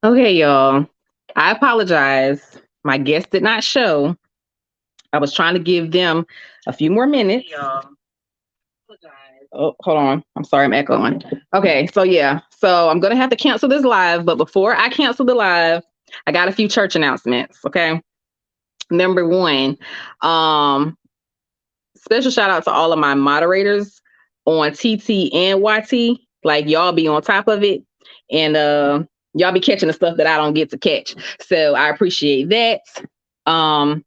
Okay, y'all. I apologize. My guest did not show. I was trying to give them a few more minutes. Y'all. Oh, hold on. I'm sorry, I'm echoing. Okay, so yeah. So I'm gonna have to cancel this live, but before I cancel the live, I got a few church announcements. Okay. Number one, um, special shout out to all of my moderators on TT and YT. Like y'all be on top of it. And y'all be catching the stuff that I don't get to catch. So I appreciate that. Um,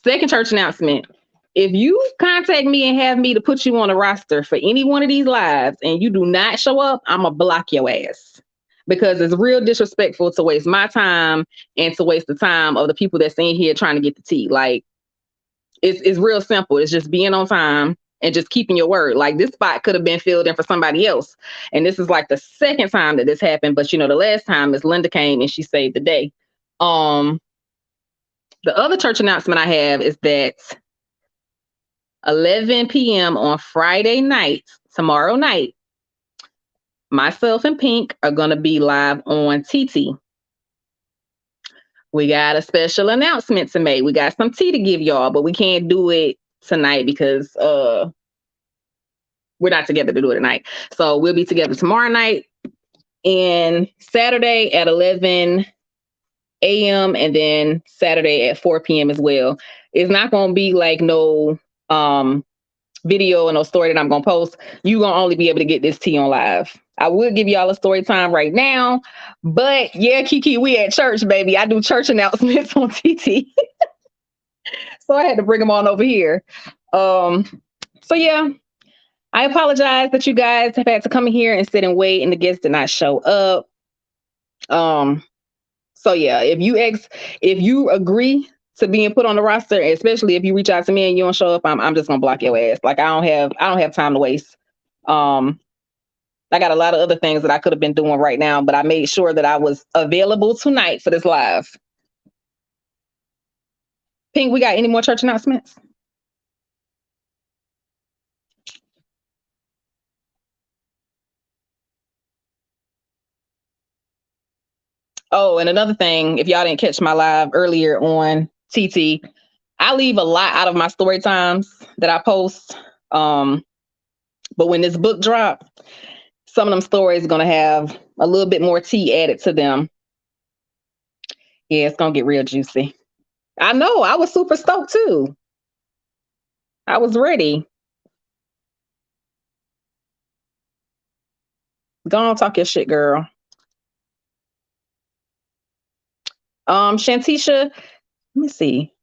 Second church announcement. If you contact me and have me to put you on a roster for any one of these lives and you do not show up, I'm going to block your ass because it's real disrespectful to waste my time and to waste the time of the people that's in here trying to get the tea. Like, it's real simple. It's just being on time and just keeping your word. Like, this spot could have been filled in for somebody else. And this is like the second time that this happened. But, the last time is Linda came and she saved the day. Um, the other church announcement I have is that 11 p.m. on Friday night, tomorrow night, myself and Pink are going to be live on TT. We got a special announcement to make. We got some tea to give y'all, but we can't do it tonight because we're not together to do it tonight. So we'll be together tomorrow night and Saturday at 11 a.m. and then Saturday at 4 p.m. as well. It's not going to be like no video and no story that I'm going to post. You're going to only be able to get this tea on live. I would give y'all a story time right now, but yeah, Kiki, we at church, baby. I do church announcements on TT. So I had to bring them on over here. So yeah, I apologize that you guys have had to come in here and sit and wait and the guests did not show up. So yeah, if you agree to being put on the roster, especially if you reach out to me and you don't show up, I'm just gonna block your ass. Like I don't have time to waste. I got a lot of other things that I could have been doing right now, but I made sure that I was available tonight for this live. Pink, we got any more church announcements? Oh, and another thing, if y'all didn't catch my live earlier on TT, I leave a lot out of my story times that I post. But when this book drop, some of them stories are gonna have a little bit more tea added to them. Yeah, it's gonna get real juicy. I know. I was super stoked too. I was ready. Go on, talk your shit, girl. Shantisha, let me see.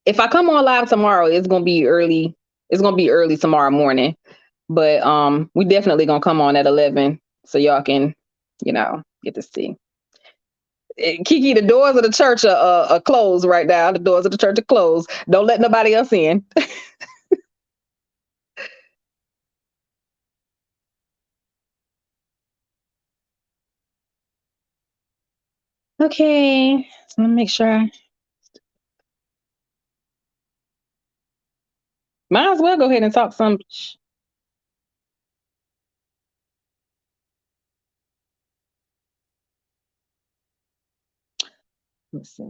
If I come on live tomorrow, it's gonna be early. It's gonna be early tomorrow morning. But we definitely gonna come on at 11 so y'all can, get to see. Kiki, the doors of the church are closed right now. The doors of the church are closed. Don't let nobody else in. Okay, so let me make sure. Might as well go ahead and talk some. Let's see.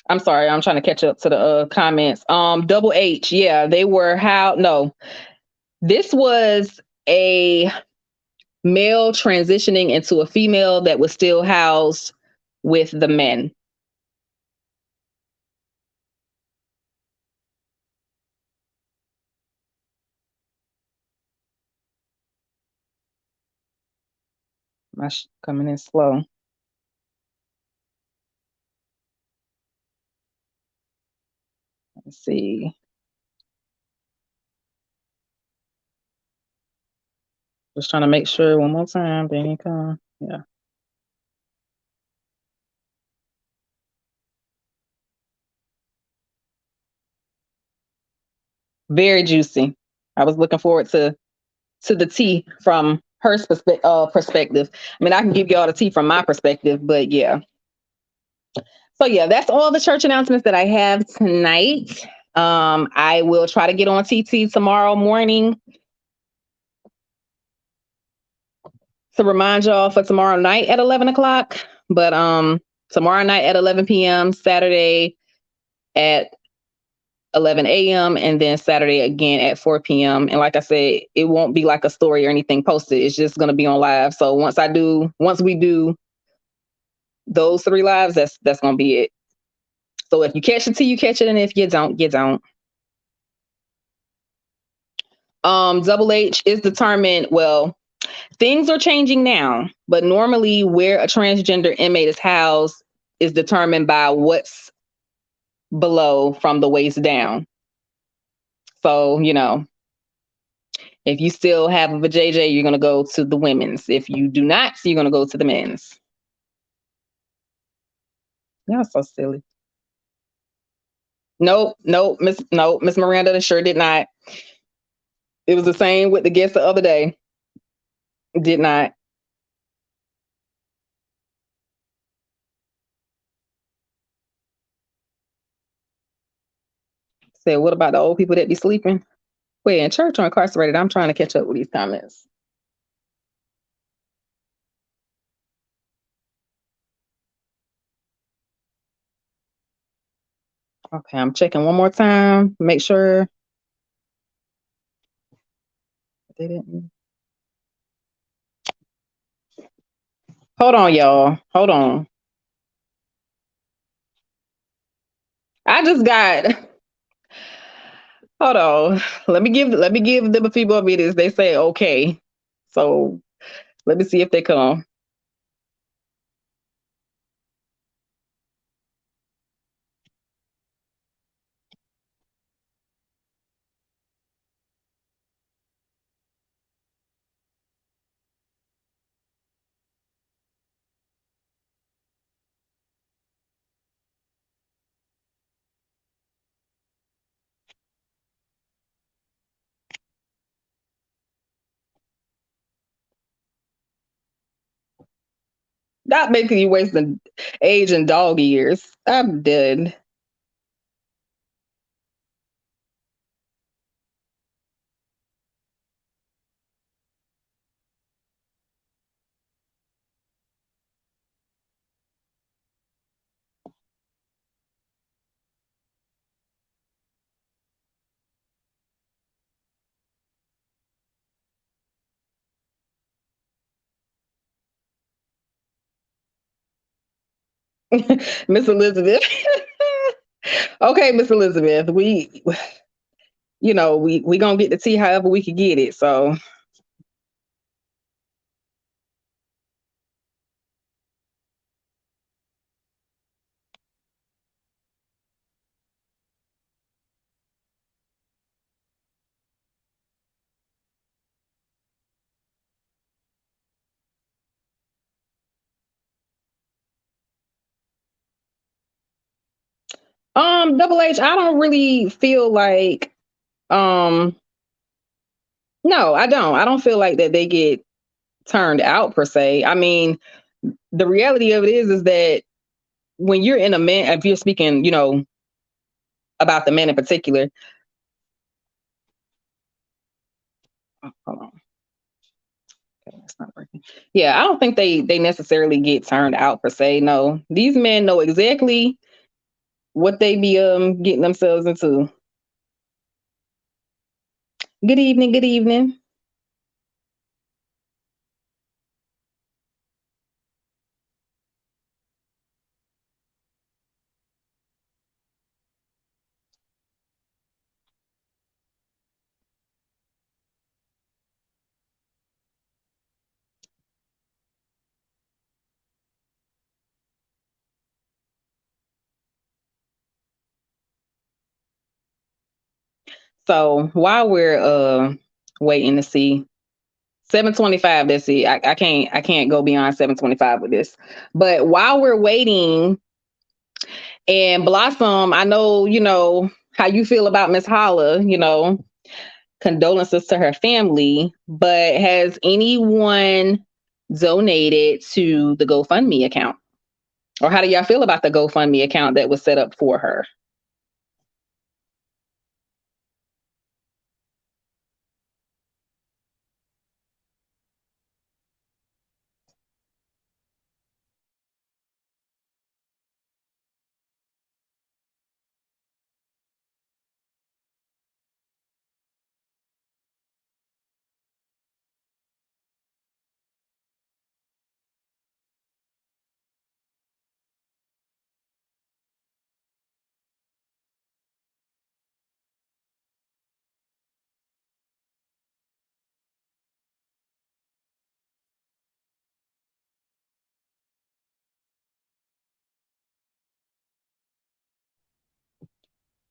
I'm sorry, I'm trying to catch up to the comments. Double H, yeah, they were how no. This was a male transitioning into a female that was still housed with the men. My coming in slow. Let's see. Just trying to make sure one more time. There you come. Yeah. Very juicy. I was looking forward to the tea from her perspective. I mean, I can give you all the tea from my perspective, but yeah. So yeah, that's all the church announcements that I have tonight. I will try to get on TT tomorrow morning to remind y'all for tomorrow night at 11 o'clock. But tomorrow night at 11 p.m., Saturday at 11 a.m., and then Saturday again at 4 p.m. And like I said, it won't be like a story or anything posted. It's just going to be on live. So once we do those 3 lives, that's going to be it. So if you catch it, you catch it. And if you don't, you don't. Double H is determined. Well, things are changing now, but normally where a transgender inmate is housed is determined by what's below from the waist down. So, if you still have a JJ, you're going to go to the women's. If you do not, you're going to go to the men's. Y'all so silly. Nope, Miss Miranda sure did not. It was the same with the guest the other day. Did not. Said, what about the old people that be sleeping? Wait, in church or incarcerated? I'm trying to catch up with these comments. Okay, I'm checking one more time. Make sure they didn't. Hold on, y'all. Hold on. I just got. Hold on. Let me give them a few more minutes. They say okay. So let me see if they come. Not making you wasting age and dog years. I'm dead. Miss Elizabeth. Okay, Miss Elizabeth. We gonna get the tea however we can get it. So Double H, I don't really feel like no, I don't. I don't feel like that they get turned out per se. I mean, the reality of it is that when you're in a man, if you're speaking, about the men in particular. Oh, hold on. Okay, that's not working. Yeah, I don't think they necessarily get turned out per se. No, these men know exactly what they be getting themselves into. Good evening. Good evening. So while we're waiting to see 725, that's it. I can't go beyond 725 with this. But while we're waiting, and Blossom, I know how you feel about Miss Holla, condolences to her family, but has anyone donated to the GoFundMe account? Or how do y'all feel about the GoFundMe account that was set up for her?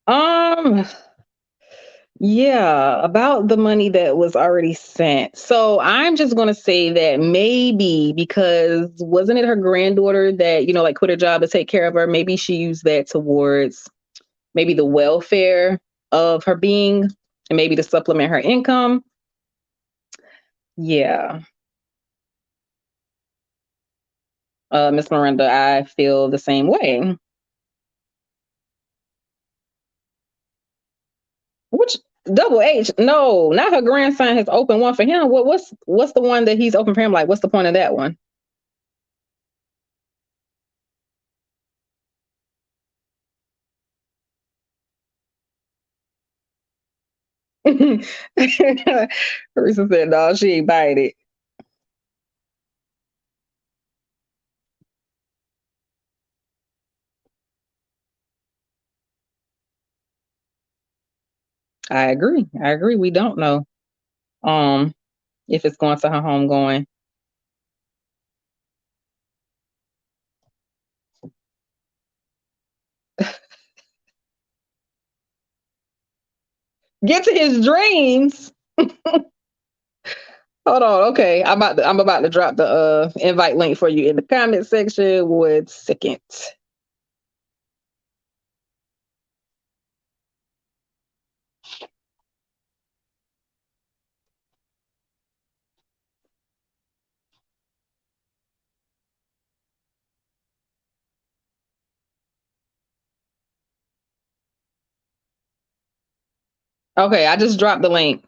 Um, yeah, about the money that was already sent. So I'm just going to say that maybe because wasn't it her granddaughter that, like quit her job to take care of her? Maybe she used that towards maybe the welfare of her being and maybe to supplement her income. Yeah. Miss Miranda, I feel the same way. Which double H? No, not her grandson has opened one for him. What's the one that he's opened for him? Like, what's the point of that one? Teresa said, "No, she ain't buying it." I agree. I agree. We don't know um if it's going to her home going. Get to his dreams. Hold on. Okay. I'm about to drop the invite link for you in the comment section. 1 second. Okay, I just dropped the link.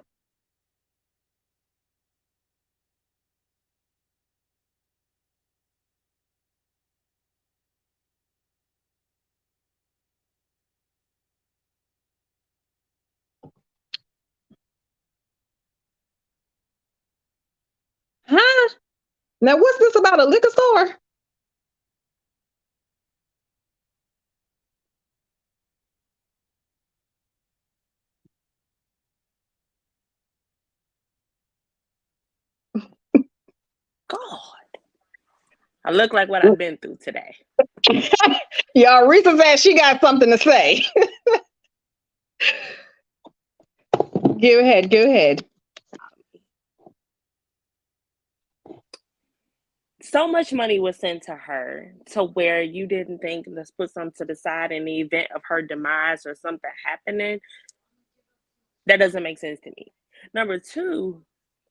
Huh? Now what's this about a liquor store? God, I look like what I've been through today. Y'all, Risa said she got something to say. Go ahead. Go ahead. So much money was sent to her to where you didn't think, let's put some to the side in the event of her demise or something happening. That doesn't make sense to me. Number two,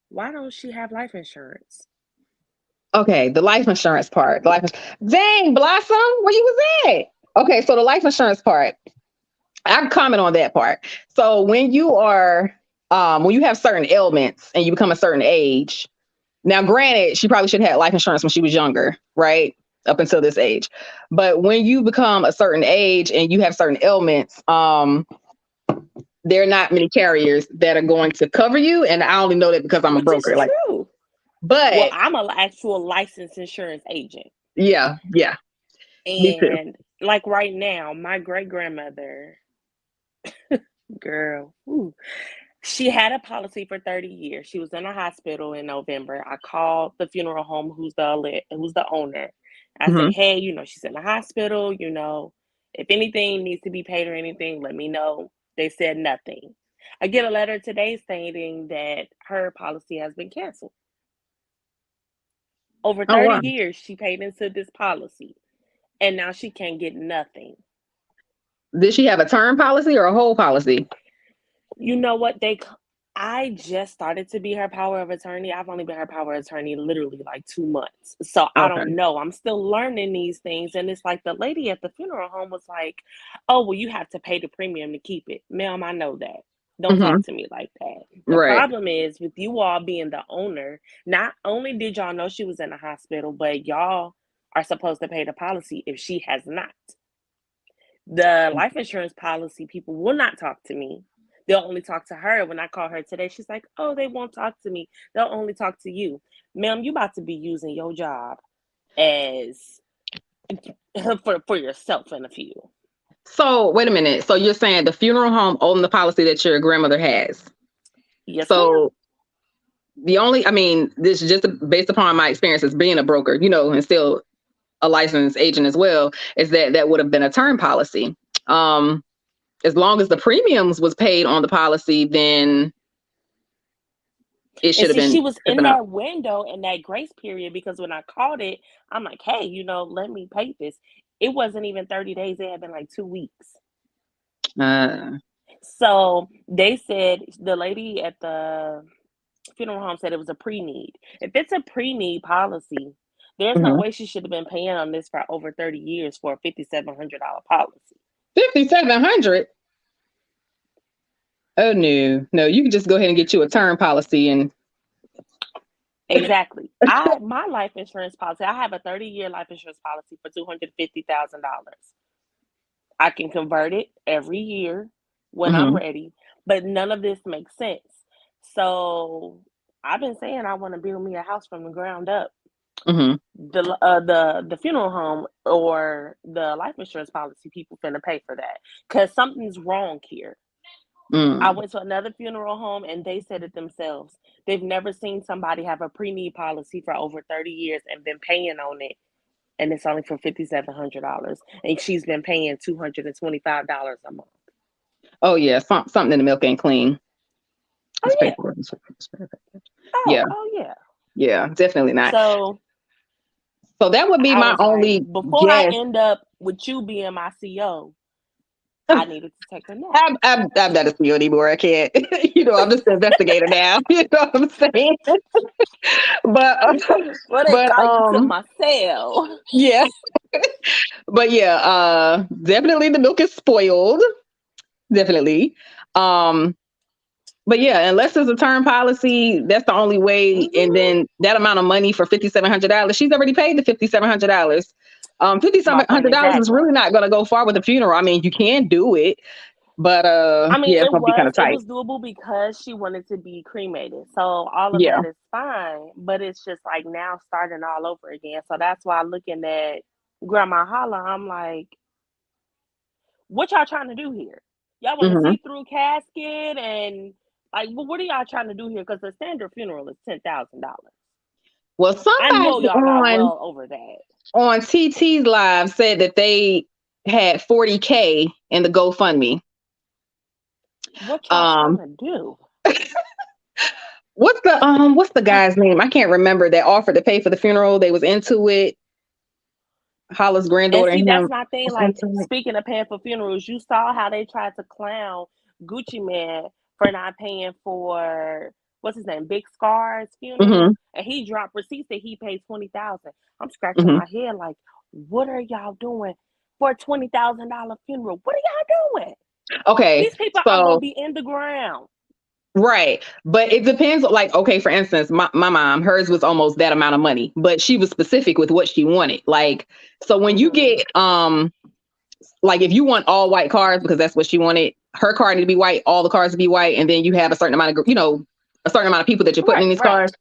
why don't she have life insurance? Okay, the life insurance part. Dang, Blossom, where you was at? Okay, so the life insurance part. I can comment on that part. So when you have certain ailments and you become a certain age, now granted, she probably should have had life insurance when she was younger, right? Up until this age. But when you become a certain age and you have certain ailments, there are not many carriers that are going to cover you. And I only know that because I'm a Which is broker. Like, true. Well, but I'm an actual licensed insurance agent. yeah, yeah, me too. And like right now, my great grandmother, girl, ooh, she had a policy for 30 years. She was in a hospital in November. I called the funeral home who's the owner. I Hmm. said, "Hey, she's in the hospital, if anything needs to be paid or anything, let me know." They said nothing. I get a letter today stating that her policy has been canceled. Over Oh 30 wow. years she paid into this policy and now she can't get nothing. Did she have a term policy or a whole policy? You know what? I just started to be her power of attorney. I've only been her power of attorney literally like 2 months. So I Okay. don't know. I'm still learning these things. And it's like the lady at the funeral home was like, "Oh, well, you have to pay the premium to keep it." Ma'am, I know that. Don't Hmm. talk to me like that. The Right. problem is with you all being the owner, not only did y'all know she was in the hospital, but y'all are supposed to pay the policy if she has not. The life insurance policy people will not talk to me. They'll only talk to her. When I call her today, she's like, "Oh, they won't talk to me. They'll only talk to you." Ma'am, you about to be using your job as for yourself in a few. So wait a minute. So you're saying the funeral home owned the policy that your grandmother has. Yes, ma'am. So I mean, this is just based upon my experience as being a broker, and still a licensed agent as well, is that would have been a term policy. Um, as long as the premiums was paid on the policy, then it should have been. She was in that window in that grace period, because when I called it, I'm like, hey, let me pay this. It wasn't even 30 days. It had been like 2 weeks. So they said, the lady at the funeral home said it was a pre-need. If it's a pre-need policy, there's no way she should have been paying on this for over 30 years for a $5,700 policy. $5,700? Oh no, you can just go ahead and get you a term policy and. Exactly. My life insurance policy, I have a 30-year life insurance policy for $250,000. I can convert it every year when I'm ready, but none of this makes sense. So I've been saying I want to build me a house from the ground up. The funeral home or the life insurance policy, people finna pay for that because something's wrong here. I went to another funeral home and they said it themselves. They've never seen somebody have a pre-need policy for over 30 years and been paying on it, and it's only for $5,700, and she's been paying $225 a month. Oh yeah, something in the milk ain't clean. Oh yeah. Yeah. Oh yeah. Yeah, definitely not. So that would be my only before guess. I end up with you being my CO, I needed to take a nap. I'm not a CEO anymore. I can't. I'm just an investigator now. You know what I'm saying? But to my cell. Yeah. But yeah, definitely the milk is spoiled. Definitely. But yeah, unless there's a term policy, that's the only way. And then that amount of money for $5,700, she's already paid the $5,700. $5,700 is really not going to go far with a funeral. I mean, you can do it, but it's gonna be kind of tight. It was doable because she wanted to be cremated, so all of that is fine. But it's just like now starting all over again. So that's why looking at Grandma Holla, I'm like, what y'all trying to do here? Y'all want to see through casket and like, well, what are y'all trying to do here? Because the standard funeral is $10,000. Well, somebody I know y'all got well over that. On TT's live said that they had $40K in the GoFundMe. What y'all trying to do? What's the guy's name? I can't remember, that offered to pay for the funeral. They was into it. Holla's granddaughter. And see, that's my thing. Like, speaking of paying for funerals, you saw how they tried to clown Gucci Man for not paying for what's his name, Big Scar's funeral, and he dropped receipts that he paid $20,000. I'm scratching my head like, what are y'all doing for a $20,000 funeral? What are y'all doing? Okay, these people are gonna be in the ground. Right. But it depends. Like, okay, for instance, my mom, hers was almost that amount of money, but she was specific with what she wanted. Like, so when you get, like if you want all white cars, because that's what she wanted, her car need to be white, all the cars to be white. And then you have a certain amount of, a certain amount of people that you're putting in these cars.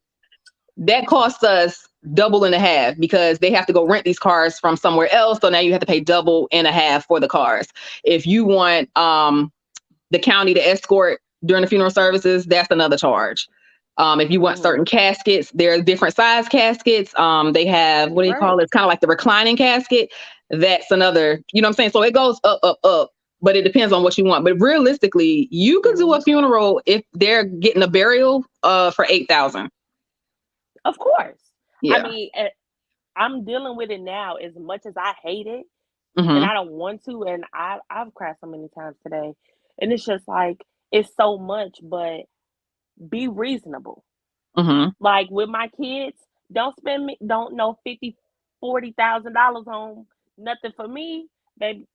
That costs us double and a half because they have to go rent these cars from somewhere else. So now you have to pay double and a half for the cars. If you want, the county to escort during the funeral services, that's another charge. If you want certain caskets, there are different size caskets. They have, what do you call it? It's kind of like the reclining casket. That's another, you know what I'm saying? So it goes up, up, up, but it depends on what you want. But realistically, you could do a funeral if they're getting a burial for $8,000. Of course. Yeah. I mean, I'm dealing with it now as much as I hate it. And I don't want to. And I've cried so many times today. And it's just like, it's so much, but be reasonable. Like with my kids, don't spend $40,000 on nothing for me. Baby,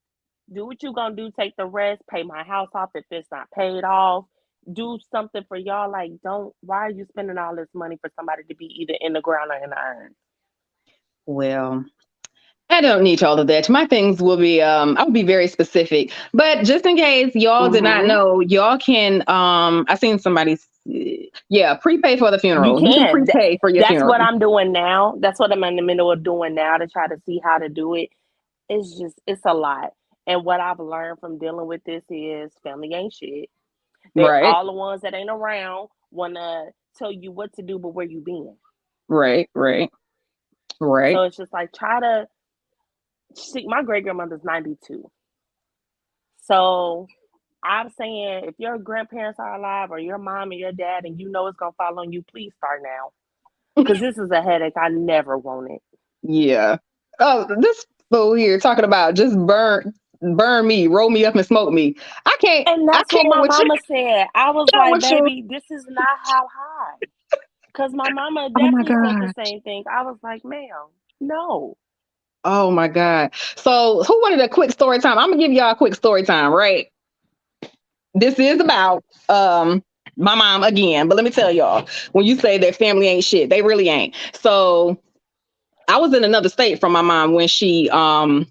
do what you gonna do. Take the rest. Pay my house off if it's not paid off. Do something for y'all. Like, why are you spending all this money for somebody to be either in the ground or in the urn? Well, I don't need all of that. My things will be, I'll be very specific, but just in case y'all did not know, y'all can, I seen somebody, prepay for the funeral. You can prepay for your funeral. That's what I'm doing now. That's what I'm in the middle of doing now to try to see how to do it. It's a lot. And what I've learned from dealing with this is family ain't shit. They're all the ones that ain't around want to tell you what to do, but where you been. Right. So it's just like, my great grandmother's 92. So I'm saying if your grandparents are alive or your mom and your dad and you know it's gonna fall on you, please start now. Because this is a headache I never wanted. Yeah. Oh, this fool here talking about just burn me, roll me up and smoke me. And I that's what can't my with you. mama said. I was Can't like, with you. baby, this is not how high. Because my mama Oh my definitely said the God. same thing. I was like, ma'am, no. Oh my God. So who wanted a quick story time? I'm gonna give y'all a quick story time, right? This is about my mom again, but let me tell y'all, when you say that family ain't shit, they really ain't. So I was in another state from my mom when she when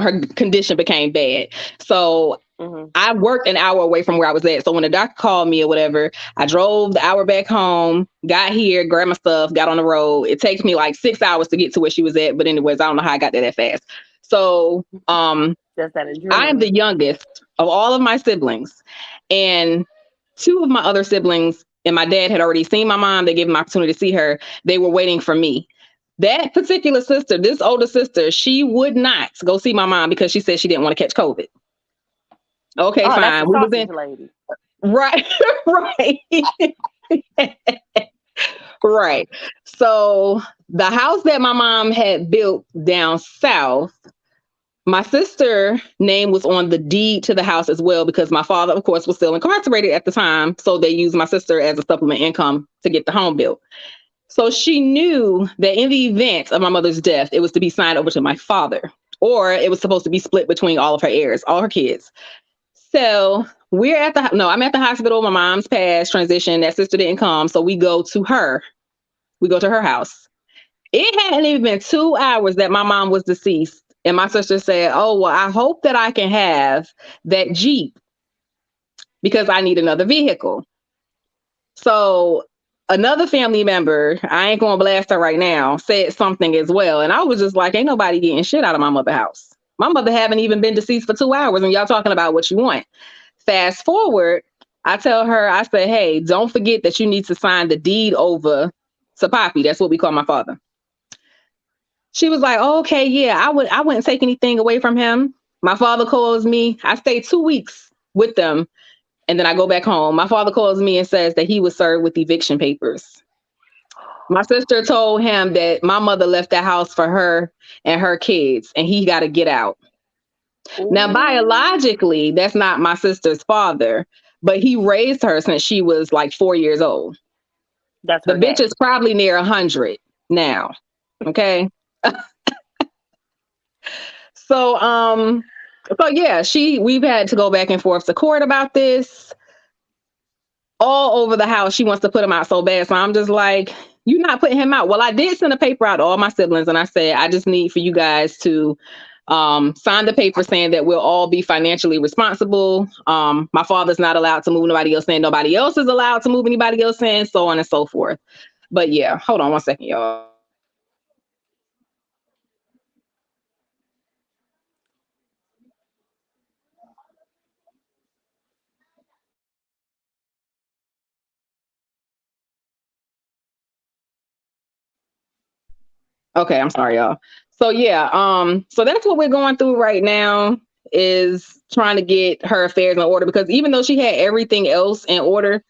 her condition became bad. So Mm-hmm. I worked an hour away from where I was at. So when the doctor called me or whatever, I drove the hour back home, got here, grabbed my stuff, got on the road. It takes me like 6 hours to get to where she was at. But anyways, I don't know how I got there that fast. So Just that I am adrenaline. the youngest of all of my siblings. And two of my other siblings and my dad had already seen my mom. They gave him an opportunity to see her. They were waiting for me. That particular sister, this older sister, she would not go see my mom because she said she didn't want to catch COVID. Okay, Oh, that's the fine. We was sausage in lady. right, right, right. So the house that my mom had built down south, my sister name was on the deed to the house as well because my father, of course, was still incarcerated at the time. So they used my sister as a supplement income to get the home built. So she knew that in the event of my mother's death, it was to be signed over to my father, or it was supposed to be split between all of her heirs, all her kids. So I'm at the hospital. My mom's passed, transition. That sister didn't come. So we go to her. We go to her house. It hadn't even been 2 hours that my mom was deceased. And my sister said, "Oh, well, I hope that I can have that Jeep because I need another vehicle." So another family member, I ain't gonna blast her right now, said something as well. And I was just like, ain't nobody getting shit out of my mother's house. My mother haven't even been deceased for 2 hours and y'all talking about what you want. Fast forward, I tell her, I say, hey, don't forget that you need to sign the deed over to Poppy. That's what we call my father. She was like, oh, okay, yeah, I wouldn't take anything away from him. My father calls me. I stayed 2 weeks with them and then I go back home. My father calls me and says that he was served with eviction papers. My sister told him that my mother left the house for her and her kids and he got to get out. Now, Ooh, biologically, that's not my sister's father, but he raised her since she was like 4 years old. that's The her bitch is daddy. probably near 100 now. Okay. So, yeah, we've had to go back and forth to court about this all over the house. She wants to put him out so bad. So I'm just like, you're not putting him out. Well, I did send a paper out to all my siblings and I said, I just need for you guys to sign the paper saying that we'll all be financially responsible. My father's not allowed to move nobody else in. Nobody else is allowed to move anybody else in, so on and so forth. But yeah, hold on one second, y'all. Okay, I'm sorry, y'all. So yeah, so that's what we're going through right now is trying to get her affairs in order because even though she had everything else in order,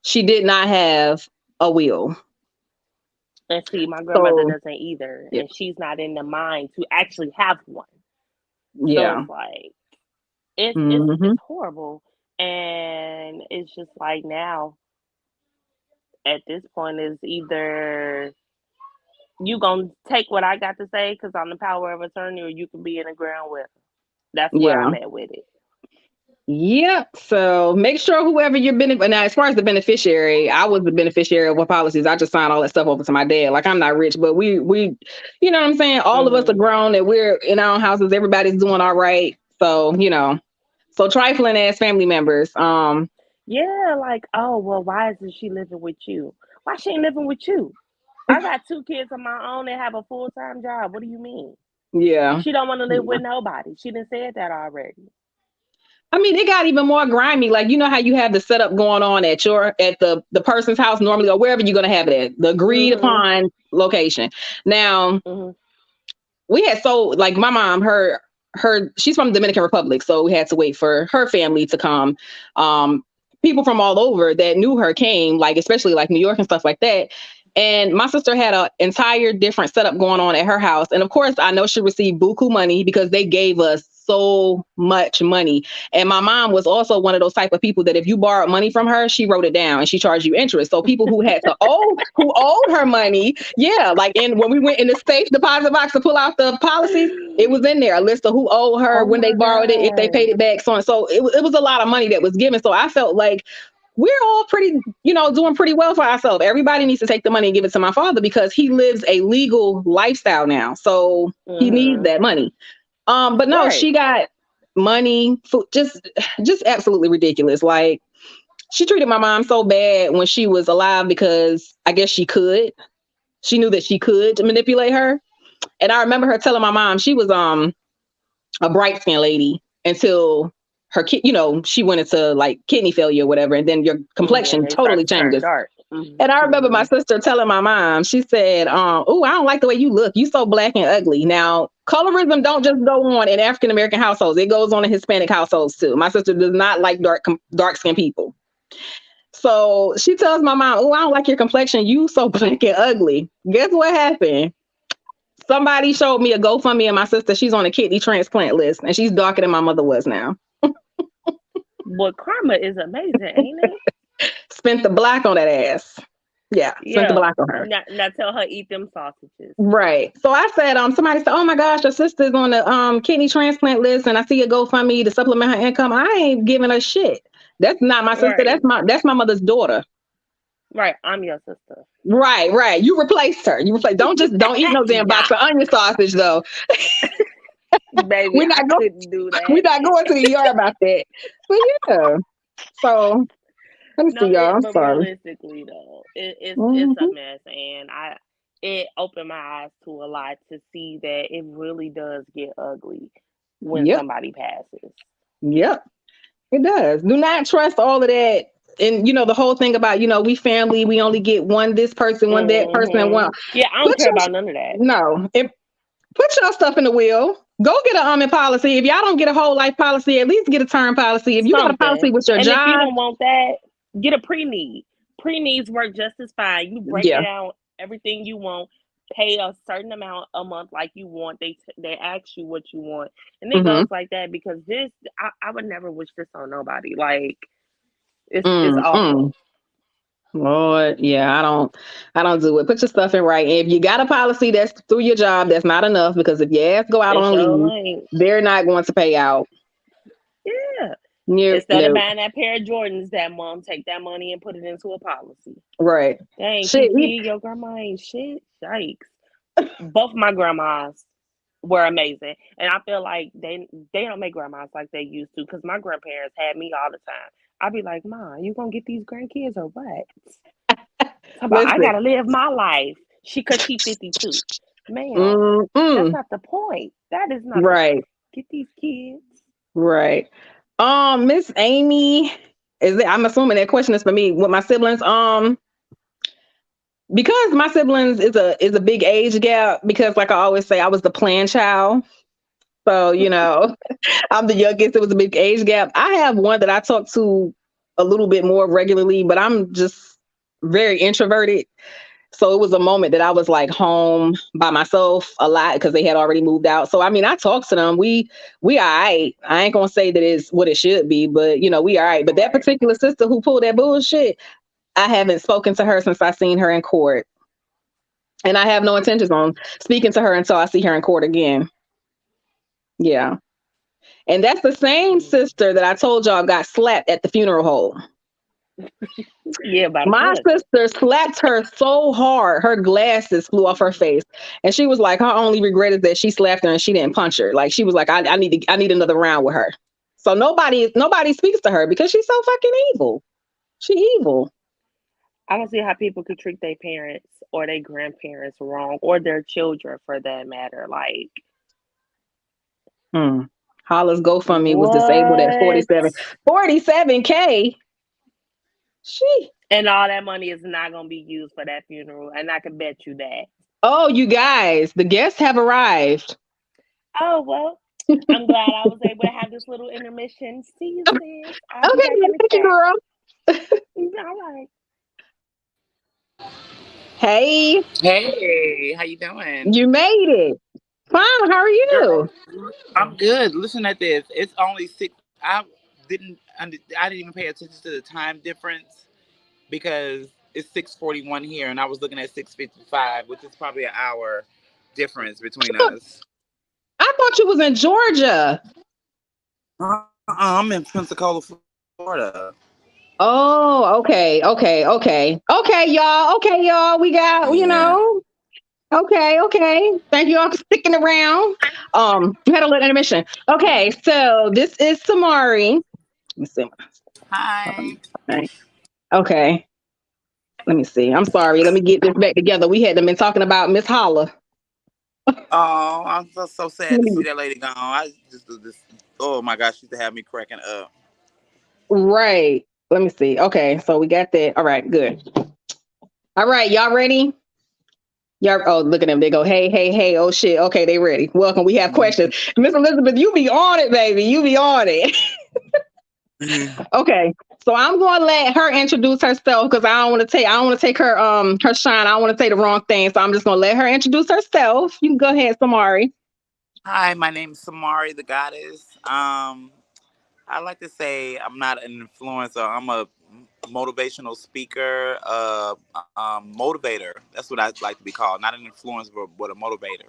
she did not have a will. And see, my grandmother So doesn't either, yeah, and she's not in the mind to actually have one. So yeah. it's like it's Hmm. horrible, and it's just like now at this point is either you gonna take what I got to say because I'm the power of attorney, or you can be in the ground with her. That's where Yeah. I'm at with it. Yep. So make sure whoever you're now, as far as the beneficiary, I was the beneficiary of what policies. I just signed all that stuff over to my dad. Like I'm not rich, but we, you know what I'm saying? All of us are Hmm. grown and we're in our own houses. Everybody's doing all right. So, so trifling as family members. Yeah, like, oh well, why isn't she living with you? Why she ain't living with you? I got two kids of my own that have a full-time job. What do you mean? Yeah. She don't want to live Yeah. with nobody. She done said that already. I mean, it got even more grimy. Like, you know how you have the setup going on at the person's house normally or wherever you're gonna have it at, the agreed Hmm. upon location. Now, Hmm. we had so like my mom, her she's from the Dominican Republic, so we had to wait for her family to come. People from all over that knew her came, like especially like New York and stuff like that. And my sister had an entire different setup going on at her house. And of course, I know she received buku money because they gave us so much money. And my mom was also one of those type of people that if you borrowed money from her, she wrote it down and she charged you interest. So people who had to who owed her money, yeah, like when we went in the safe deposit box to pull out the policies, it was in there, a list of who owed her, when they borrowed it, if they paid it back, so on. So it was a lot of money that was given. So I felt like we're all pretty, doing pretty well for ourselves. Everybody needs to take the money and give it to my father because he lives a legal lifestyle now. So he needs that money. But no, she got money, food, just absolutely ridiculous. Like, she treated my mom so bad when she was alive because I guess she knew that she could manipulate her. And I remember her telling my mom she was a bright skinned lady until her kid, she went into like kidney failure or whatever, and then your complexion totally changes. Dark. And I remember my sister telling my mom, she said, "Oh, I don't like the way you look. You so black and ugly." Now, colorism don't just go on in African American households; it goes on in Hispanic households too. My sister does not like dark skinned people. So she tells my mom, "Oh, I don't like your complexion. You so black and ugly." Guess what happened? Somebody showed me a GoFundMe, and my sister, she's on a kidney transplant list, and she's darker than my mother was now. Well, karma is amazing, ain't it? Spent the block on that ass. Yeah, spent the block on her. Now tell her eat them sausages. Right. So I said, somebody said, "Oh my gosh, your sister's on the kidney transplant list, and I see a GoFundMe to supplement her income." I ain't giving her shit. That's not my sister. Right. That's my mother's daughter. Right. I'm your sister. Right. You replaced her. Don't eat no damn box of onion sausage though. Baby, we're not couldn't do that. We're not going to the ER about that. But yeah. So let me see, y'all. I'm sorry. Realistically though, it's a mess, and it opened my eyes to a lot to see that it really does get ugly when somebody passes. Yep, it does. Do not trust all of that. And the whole thing about we family, we only get one this person, one that person, one. Yeah, I don't care about none of that. No, put your stuff in the will. Go get an almond policy. If y'all don't get a whole life policy, at least get a term policy. If you got a policy with your job, if you don't want that, get a pre-need. Pre-needs work just as fine. You break it down, everything you want, pay a certain amount a month like you want. They ask you what you want, and it goes like that. Because this, I would never wish this on nobody. Like it's awful. Lord, yeah, I don't do it. Put your stuff in right. If you got a policy that's through your job, that's not enough, because if your ass go out on leave, they're not going to pay out. Yeah. Instead of buying that pair of Jordans that mom, take that money and put it into a policy. Right. Dang, shit, your grandma ain't shit. Yikes. Both my grandmas were amazing. And I feel like they don't make grandmas like they used to, because my grandparents had me all the time. I'd be like, "Ma, you gonna get these grandkids or what?" I gotta live my life. Cause she's 52. Man, that's not the point. That is not right. Get these kids. Right. Miss Amy, I'm assuming that question is for me with my siblings. Because my siblings is a big age gap, because like I always say, I was the planned child. So, I'm the youngest. It was a big age gap. I have one that I talk to a little bit more regularly, but I'm just very introverted. So it was a moment that I was like home by myself a lot because they had already moved out. So, I mean, I talk to them. We all right. I ain't going to say that it's what it should be, but we all right. But that particular sister who pulled that bullshit, I haven't spoken to her since I seen her in court. And I have no intentions on speaking to her until I see her in court again. Yeah. And that's the same sister that I told y'all got slapped at the funeral home. Yeah, my sister slapped her so hard, her glasses flew off her face. And she was like, her only regret is that she slapped her and she didn't punch her. Like, she was like, I need another round with her. So nobody speaks to her because she's so fucking evil. She evil. I don't see how people could treat their parents or their grandparents wrong, or their children for that matter. Like, Holla's GoFundMe was disabled at 47K. And all that money is not going to be used for that funeral. And I can bet you that. Oh, you guys, the guests have arrived. Oh, well, I'm glad I was able to have this little intermission. See you, sis. I'll be Okay, back in the thank you, chat. girl. All right. Hey, Hey, how you doing? you made it. Fine. How are Girl, you? I'm good. Listen at this. It's only six. I didn't even pay attention to the time difference because it's 6:41 here, and I was looking at 6:55, which is probably an hour difference between us. I thought you was in Georgia. I'm in Pensacola, Florida. Oh, okay, okay, okay, okay, y'all. Okay, y'all. We got, Yeah. Okay, okay. Thank you all for sticking around. You had a little intermission. Okay, so this is Samari. Let me see. Hi. Okay. Okay. Let me see. I'm sorry. Let me get this back together. We had them been talking about Miss Holla. Oh, I'm so sad to see that lady gone. I just do this. Oh my gosh, she used to have me cracking up. Right. Let me see. Okay, so we got that. All right, good. All right, y'all ready? Y'all, oh, look at them. They go, hey, hey, hey. Oh, shit. Okay, they ready. Welcome. We have questions. Miss Elizabeth, you be on it, baby. You be on it. Okay. So I'm gonna let her introduce herself because I don't want to take her shine. I don't want to say the wrong thing. So I'm just gonna let her introduce herself. You can go ahead, Samari. Hi, my name's Samari The Goddess. I like to say I'm not an influencer. I'm a motivational speaker, motivator. That's what I'd like to be called. Not an influencer, but a motivator.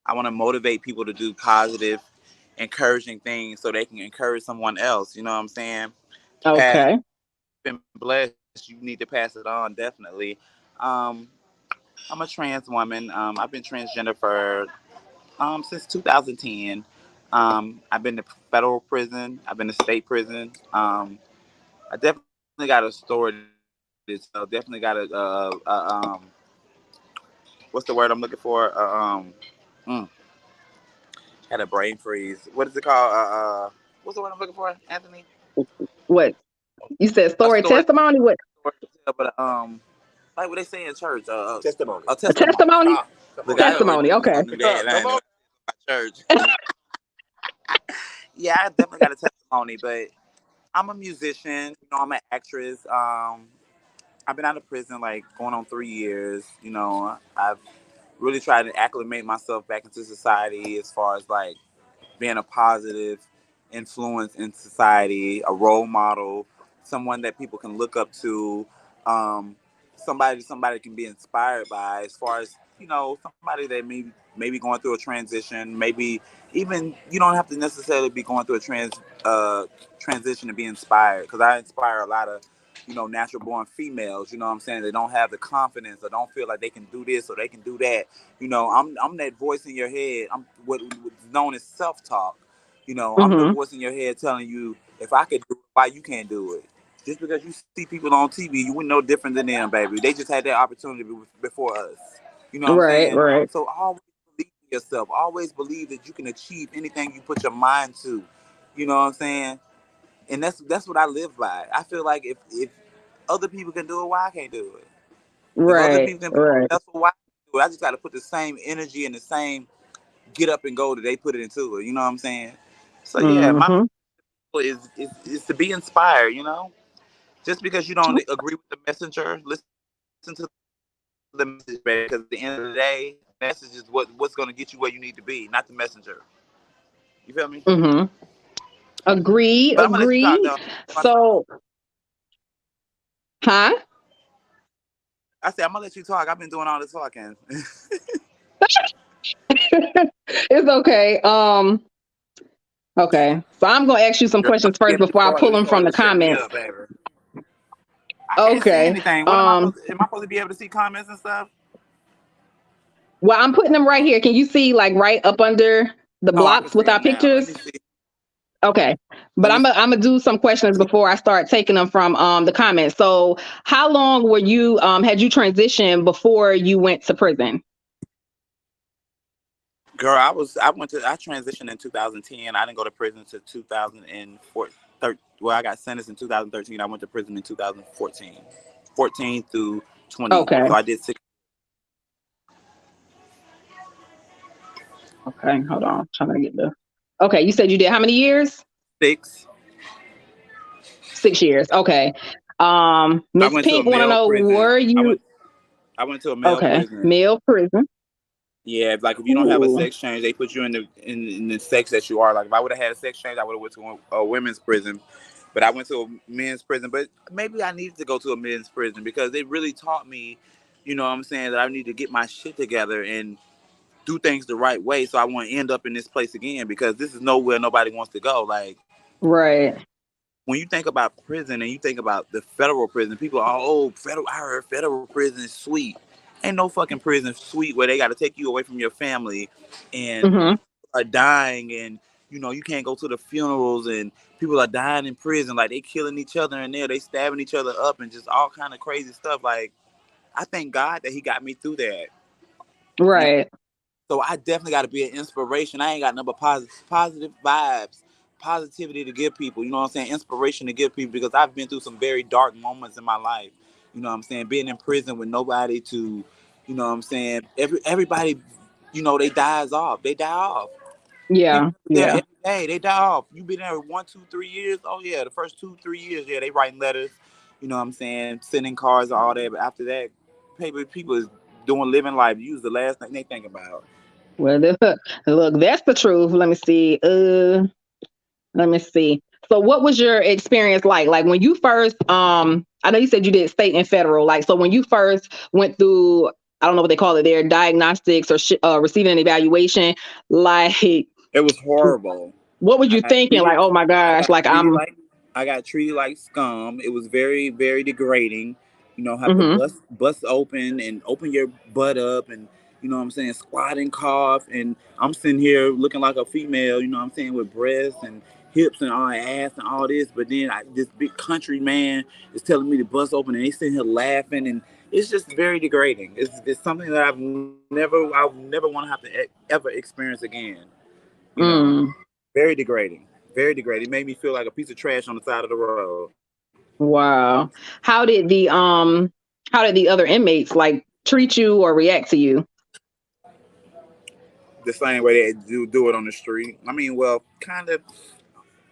I want to motivate people to do positive, encouraging things so they can encourage someone else. You know what I'm saying? Pass, Okay. been blessed. You need to pass it on, definitely. Um, I'm a trans woman. I've been transgender for since 2010. I've been to federal prison. I've been to state prison. I definitely got a story to tell. Definitely got what's the word I'm looking for? Mm, had a brain freeze. What is it called? What's the word I'm looking for, Anthony? What you said? A Story, story, testimony. What? to tell, but like what they say in church. Testimony. A A testimony. testimony. Look, I already Testimony. knew you was Okay. gonna do that. I Come ain't on. know my church. Yeah, I definitely got a testimony, but I'm a musician. I'm an actress. I've been out of prison like going on 3 years. I've really tried to acclimate myself back into society as far as like being a positive influence in society, a role model, someone that people can look up to, um, somebody can be inspired by. As far as somebody that maybe going through a transition, maybe even you don't have to necessarily be going through a transition to be inspired. Because I inspire a lot of natural born females. You know what I'm saying? They don't have the confidence or don't feel like they can do this or they can do that. I'm that voice in your head. I'm what's known as self-talk. I'm the Mm-hmm. voice in your head telling you if I could do it, why you can't do it. Just because you see people on TV, you wouldn't know different than them, baby. They just had that opportunity before us. You know what I'm Right. saying? Right. So always believe in yourself. Always believe that you can achieve anything you put your mind to. You know what I'm saying? And that's what I live by. I feel like if other people can do it, why I can't do it? If other Right. people can be Right. successful, why I can't do it? I just got to put the same energy and the same get up and go that they put it into it. You know what I'm saying? So yeah, my Mm-hmm. goal is to be inspired. Just because you don't agree with the messenger, listen to the message, baby. Because at the end of the day, the message is what's going to get you where you need to be, not the messenger. You feel me? Mm-hmm. But I'm Agreed. gonna let you talk though. Agreed. So, huh? I said I'm gonna let you talk. I've been doing all the talking. It's okay. Okay. So I'm gonna ask you some Girl, questions first before I pull you them from started the to shut me comments. up, baby. I can't see Okay. anything. What am I supposed? Am I supposed to be able to see comments and stuff? Well, I'm putting them right here. Can you see like right up under the Oh, I can blocks with see our them now. Let pictures? me see. Okay. But Let me I'm gonna do some questions before I start taking them from the comments. So how long were you had you transitioned before you went to prison? Girl, I transitioned in 2010. I didn't go to prison until 2004. Well, I got sentenced in 2013. I went to prison in 2014, 14 through 20. Okay. So I did 6. Okay, hold on. I'm trying to get the Okay, you said you did how many years? 6. 6 years. Okay. I Miss went to a Pink want to male know, prison. were you I went to a male okay? prison. Male prison. Yeah, like if you don't have a Ooh, sex change, they put you in the sex that you are. Like if I would have had a sex change, I would have went to a women's prison, but I went to a men's prison. But maybe I needed to go to a men's prison because it really taught me, you know what I'm saying, that I need to get my shit together and do things the right way so I won't end up in this place again because this is nowhere nobody wants to go. Like right. when you think about prison and you think about the federal prison, people are, oh, federal. I heard federal prison is sweet. Ain't no fucking prison sweet where they got to take you away from your family and Mm-hmm. are dying and you know you can't go to the funerals and people are dying in prison like they killing each other in there, they stabbing each other up and just all kind of crazy stuff. Like I thank God that He got me through that. You know, Right. so I definitely got to be an inspiration. I ain't got nothing but positive vibes, positivity to give people. You know what I'm saying? Inspiration to give people because I've been through some very dark moments in my life. You know what I'm saying? Being in prison with nobody to, you know what I'm saying? Everybody, you know, they dies off. They die off. Yeah. People there Yeah. every day. They die off. You been there 1, 2, 3 years. Oh yeah, the first 2, 3 years. Yeah, they writing letters. You know what I'm saying? Sending cards and all that. But after that, people is doing living life. You was the last thing they think about. Well, look, that's the truth. Let me see. Let me see. So, what was your experience like? Like when you first, I know you said you did state and federal. Like, so when you first went through, I don't know what they call it there, diagnostics or receiving an evaluation. Like, It was horrible. what were I you got thinking? treated. Like, oh my I gosh, got like treated I'm. like I got treated like scum. It was very, very degrading. You know, have to Mm-hmm. bust open and open your butt up and you know what I'm saying, squat and cough and I'm sitting here looking like a female. You know what I'm saying, with breasts and hips and all ass and all this. But then this big country man is telling me to bust open and they sitting here laughing and it's just very degrading. It's something that I'll never want to have to ever experience again. You know. Mm, Very degrading. Very degrading. It made me feel like a piece of trash on the side of the road. wow. How did how did the other inmates like treat you or react to you? The same way they do it on the street. I mean, well, kind of.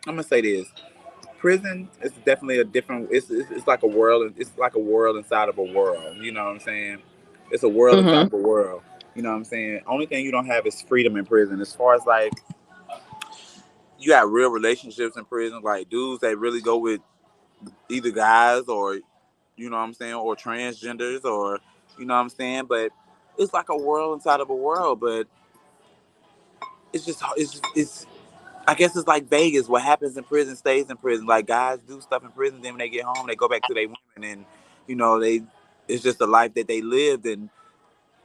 I'm gonna say this: prison is definitely a different. It's like a world. It's like a world inside of a world. You know what I'm saying? It's a world inside Mm-hmm. of a world. You know what I'm saying? Only thing you don't have is freedom in prison. As far as like you got real relationships in prison, like dudes that really go with either guys or you know what I'm saying, or transgenders, or you know what I'm saying. But it's like a world inside of a world. But it's I guess it's like Vegas. What happens in prison stays in prison. Like guys do stuff in prison, then when they get home, they go back to their women, and you know it's just a life that they lived, and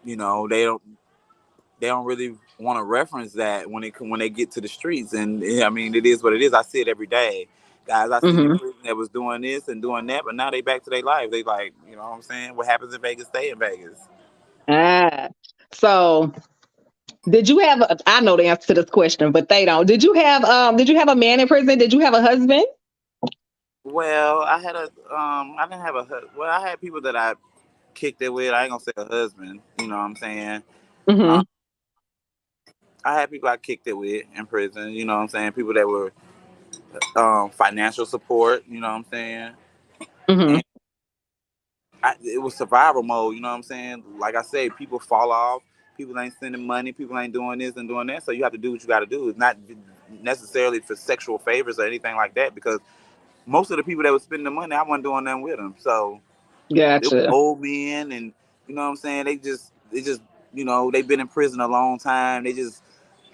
you know they don't really want to reference that when they get to the streets. And I mean, it is what it is. I see it every day. Guys I seen in Mm-hmm. prison that was doing this and doing that, but now they back to their life. They like, you know what I'm saying? What happens in Vegas, stay in Vegas. Ah. So did you have I know the answer to this question, but they don't. Did you have a man in prison? Did you have a husband? Well, I didn't have well, I had people that I kicked it with. I ain't gonna say a husband, you know what I'm saying? Um, Mm-hmm. I had people I kicked it with in prison, you know what I'm saying? People that were financial support, you know what I'm saying? Mm-hmm. And it was survival mode, you know what I'm saying? Like I say, people fall off, people ain't sending money, people ain't doing this and doing that, so you have to do what you got to do. It's not necessarily for sexual favors or anything like that, because most of the people that was spending the money, I wasn't doing nothing with them. So they were Gotcha. old men, and you know what I'm saying. They just you know they've been in prison a long time. They just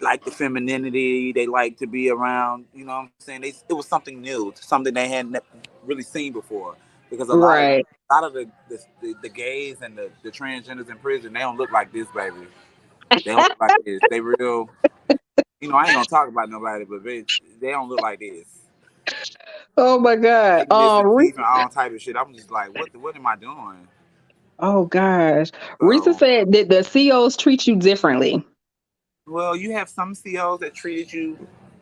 like the femininity. They like to be around. You know what I'm saying. It was something new, something they hadn't really seen before. Because Right. a lot of the gays and the transgenders in prison, they don't look like this, baby. They don't look like this. They real. You know, I ain't gonna talk about nobody, but they don't look like this. Oh my God. They missing teeth and all type of shit. I'm just like, what am I doing? Oh gosh. Risa So, said, did the COs treat you differently? well, you have some COs that treated you,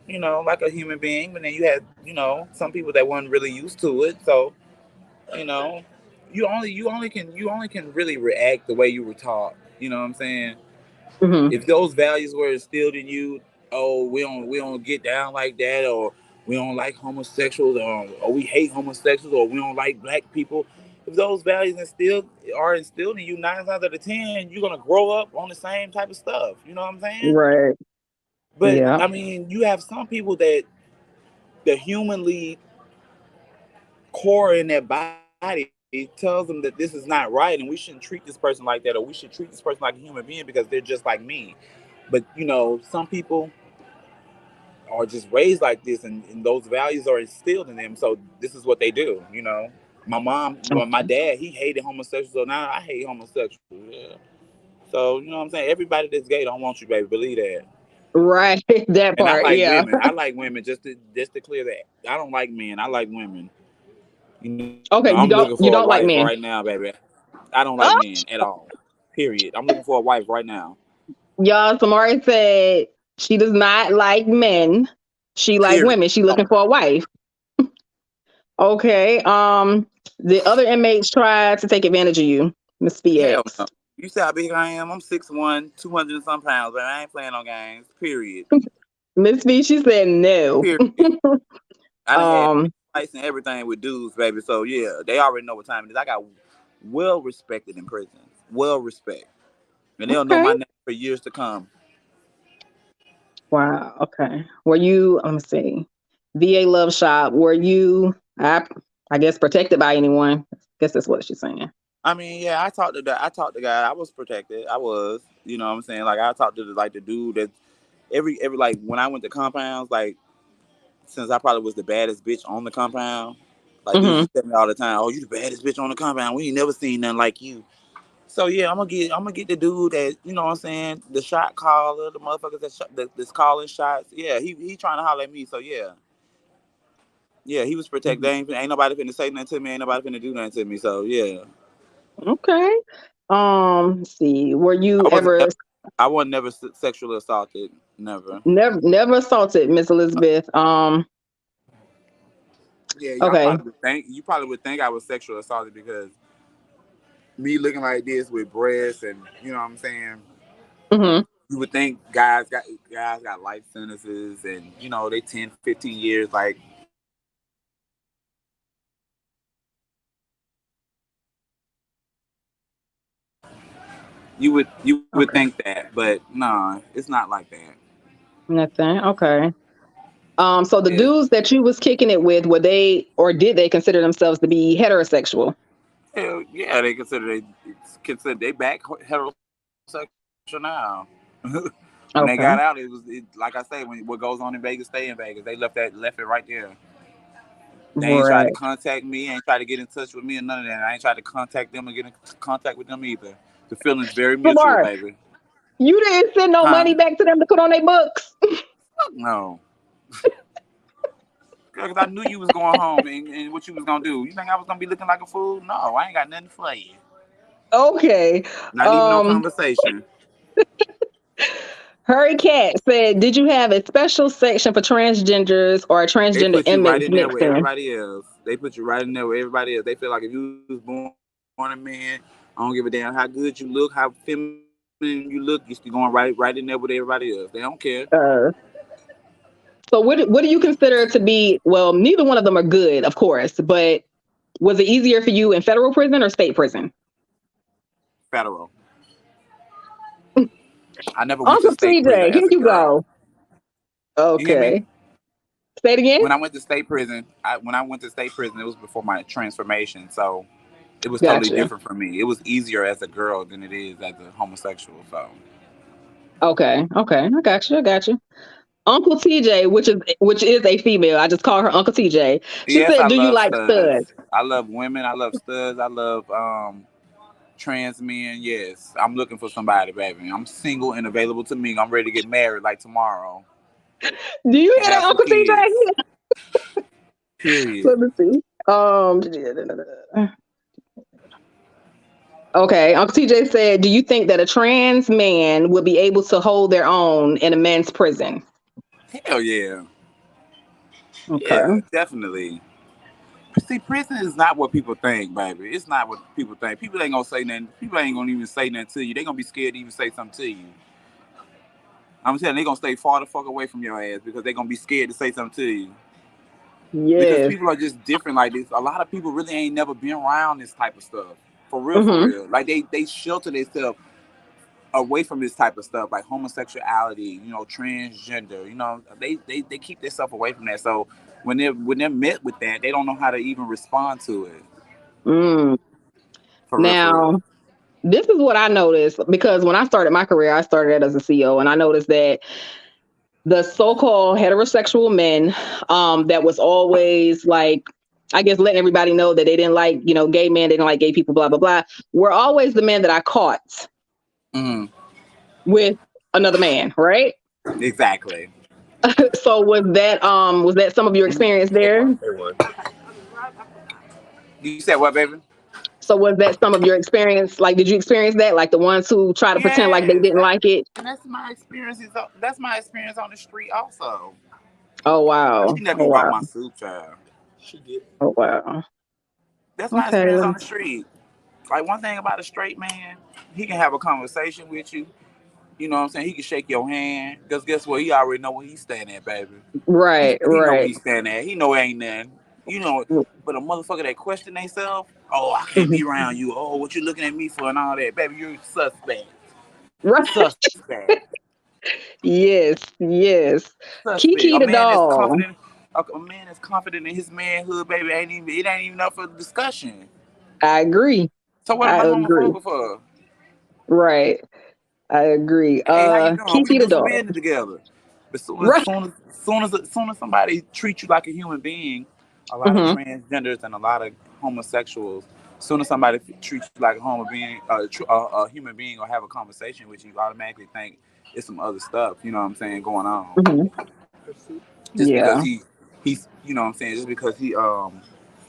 you know, like a human being, but then you had, you know, some people that weren't really used to it. So, you know, you only can really react the way you were taught. You know what I'm saying? Mm-hmm. If those values were instilled in you, oh, we don't get down like that, or we don't like homosexuals, or we hate homosexuals, or we don't like black people. If those values are instilled in you 9 times out of 10, you're gonna grow up on the same type of stuff. You know what I'm saying? Right. But Yeah. I mean, you have some people that the humanly core in their body tells them that this is not right, and we shouldn't treat this person like that, or we should treat this person like a human being because they're just like me. But some people are just raised like this, and those values are instilled in them. So this is what they do. My dad, he hated homosexuals, so now I hate homosexuals. Yeah. So you know what I'm saying? Everybody that's gay don't want you, baby. Believe that. Right. That And I part. like Yeah. women. I like women just to clear that. I don't like men. I like women. I'm Okay. looking for a You wife don't like right men. now, baby. I don't like Oh, men at all. Period. I'm looking for a wife right now. y'all, Samari said she does not like men. She like Period. women. She Oh, looking for a wife. Okay. The other inmates tried to take advantage of you, Miss hell BX. no. You see how big I am? I'm 6'1", 200 and some pounds, but I ain't playing no games. Period. Miss B, she said no. Period. I done had um, fights and everything with dudes, baby. So yeah, they already know what time it is. I got well respected in prison. Well respected. And they'll know okay. my name for years to come. Wow. Okay. Were you? Let me see. VA Love Shop. Were you? I guess protected by anyone? I guess that's what she's saying. I mean, yeah, I talked to God. I was protected. I was. You know what I'm saying? Like I talked to the dude that every like when I went to compounds, like since I probably was the baddest bitch on the compound, like dudes Mm-hmm. just tell me all the time, "Oh, you the baddest bitch on the compound. We ain't never seen nothing like you." So yeah, I'm gonna get the dude that what I'm saying, the shot caller, the motherfuckers that's calling shots. Yeah, he trying to holler at me. So yeah, he was protected. Ain't nobody finna say nothing to me. Ain't nobody finna do nothing to me. So yeah, Okay. Let's see. Were you I wasn't ever never, I wasn't never sexually assaulted. Never. never assaulted, Miss Elizabeth? Yeah, Okay. you probably would think I was sexually assaulted because me looking like this with breasts and you know what I'm saying. Mm-hmm. You would think guys got life sentences and they 10, 15 years. Like you would Okay. think that, but nah, it's not like that. Nothing. Okay. So the Yeah, dudes that you was kicking it with, were they or did they consider themselves to be heterosexual? hell yeah, they back heterosexual now. When they Okay. got out, like I say, what goes on in Vegas stay in Vegas. They left it right there. They ain't tried to Right. contact me, ain't tried to get in touch with me or none of that. I ain't tried to contact them or get in contact with them either. The feeling's very mutual, Samar, baby. you didn't send no Huh? money back to them to put on their books. Fuck no. Because I knew you was going home and what you was gonna do. You think I was gonna be looking like a fool? No, I ain't got nothing for you. Okay. Not even no Um, conversation. Hurry Cat said, "Did you have a special section for transgenders or They transgender put you right inmates in there mixed with in?" everybody else. They put you right in there with everybody else. They feel like if you was born a man, I don't give a damn how good you look, how feminine you look, you still going right in there with everybody else. They don't care. Uh, so what do you consider to be? Well, neither one of them are good, of course, but was it easier for you in federal prison or state prison? Federal. I never went to Uncle state prison TJ, here as a you girl. go. You hear me? Okay, say it again. When I went to state prison, it was before my transformation, so it was totally Gotcha. different for me. It was easier as a girl than it is as a homosexual. So Okay, okay, I got you. I got you. Uncle TJ, which is a female. I just call her Uncle TJ. She yes, I said, "Do you love like studs. studs?" I love women. I love studs. I love trans men. Yes, I'm looking for somebody, baby. I'm single and available to me. I'm ready to get married like tomorrow Do you and hear that, have some Uncle kids. TJ? Period. Let me see. Okay, Uncle TJ said, "Do you think that a trans man would be able to hold their own in a men's prison?" Hell yeah. Okay. Yeah, definitely. See, prison is not what people think, baby. It's not what people think. People ain't gonna say nothing. People ain't gonna even say nothing to you. They gonna be scared to even say something to you. I'm telling you, they're gonna stay far the fuck away from your ass because they're gonna be scared to say something to you. Because Yes. people are just different like this. A lot of people really ain't never been around this type of stuff. For real, for Mm-hmm. real. Like they shelter themselves away from this type of stuff, like homosexuality, transgender. They keep themselves away from that. So when they're met with that, they don't know how to even respond to it. Mm. For real, for real. Now, this is what I noticed because when I started my career, I started as a CEO, and I noticed that the so-called heterosexual men, that was always like, I guess, letting everybody know that they didn't like, gay men, they didn't like gay people, blah, blah, blah, were always the men that I caught Mm-hmm. with another man, right? Exactly. So was that some of your experience there? You said what, baby? So was that some of your experience? Like, did you experience that? Like the ones who try to pretend like they Yes, didn't like it? that's my experience. That's my experience on the street also. Oh wow. She never Oh even brought wow. my soup, child. She did. Oh wow. That's my Okay. experience on the street. Like one thing about a straight man, he can have a conversation with you. You know what I'm saying? He can shake your hand. Because guess what? He already know where he's standing at, baby. Right, He know where right. he's standing at. He know it ain't nothing. You know, but a motherfucker that question themselves, oh, I can't Mhm. be around you. Oh, what you looking at me for and all that. Baby, you're suspect. Right. Suspect. Yes, yes. Suspect. Kiki A the man that's doll. confident. A man that's confident in his manhood, baby, it ain't even up for discussion. I agree. So what am I I agree. homophobic for? Right. I agree. Hey, how you doing? We can Kiki the do some doll. business together. But Right. soon as somebody treats you like a human being, a lot of Hmm. transgenders and a lot of homosexuals, soon as somebody treats you like a human being, a human being, or have a conversation with you, you automatically think it's some other stuff. You know what I'm saying going on? Hmm. Just because Yeah. he's you know what I'm saying, just because he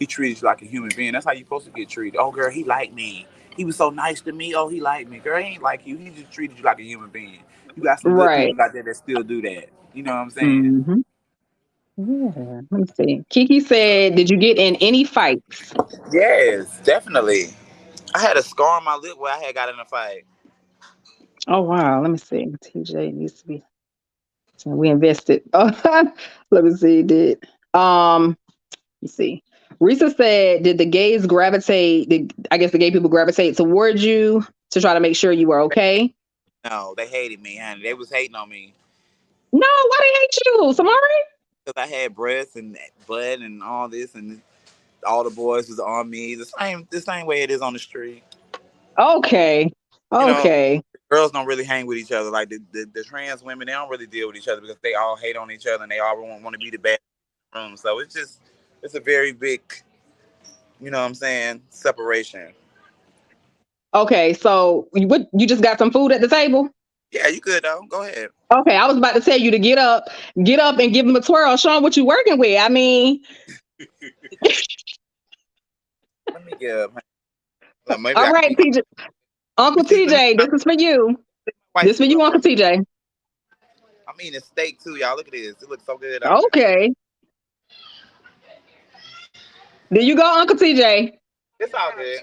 treated you like a human being. That's how you supposed to get treated. Oh girl, he liked me. He was so nice to me. Oh, he liked me. Girl, he ain't like you. He just treated you like a human being. You got some good Right. people out there that still do that. You know what I'm saying? Hmm. Yeah. Let me see. Kiki said, "Did you get in any fights?" Yes, definitely. I had a scar on my lip where I had got in a fight. Oh wow. Let me see. TJ needs to be. So we invested. Oh, let me see. Did let's see. Risa said, "Did the gays gravitate? I guess the gay people gravitate towards you to try to make sure you were okay?" No, they hated me, honey. They was hating on me No, why they hate you, Samari? because I had breasts and butt and all this, and all the boys was on me. The same way it is on the street. Okay, You know, okay, girls don't really hang with each other. Like the trans women, they don't really deal with each other because they all hate on each other and they all want to be the bad room. So it's a very big, what I'm saying, separation. okay. So you just got some food at the table? Yeah, you good though. Go ahead. Okay, I was about to tell you to get up, and give them a twirl. Show them what you working with. I mean, Let me get up. Like, maybe all I can right, be. TJ, Uncle Let me see TJ, my this is for you. white This for suit you, look Uncle real. TJ. I mean, it's steak too, y'all. Look at this. It looks so good on it. Okay, there you go, Uncle TJ. It's all good.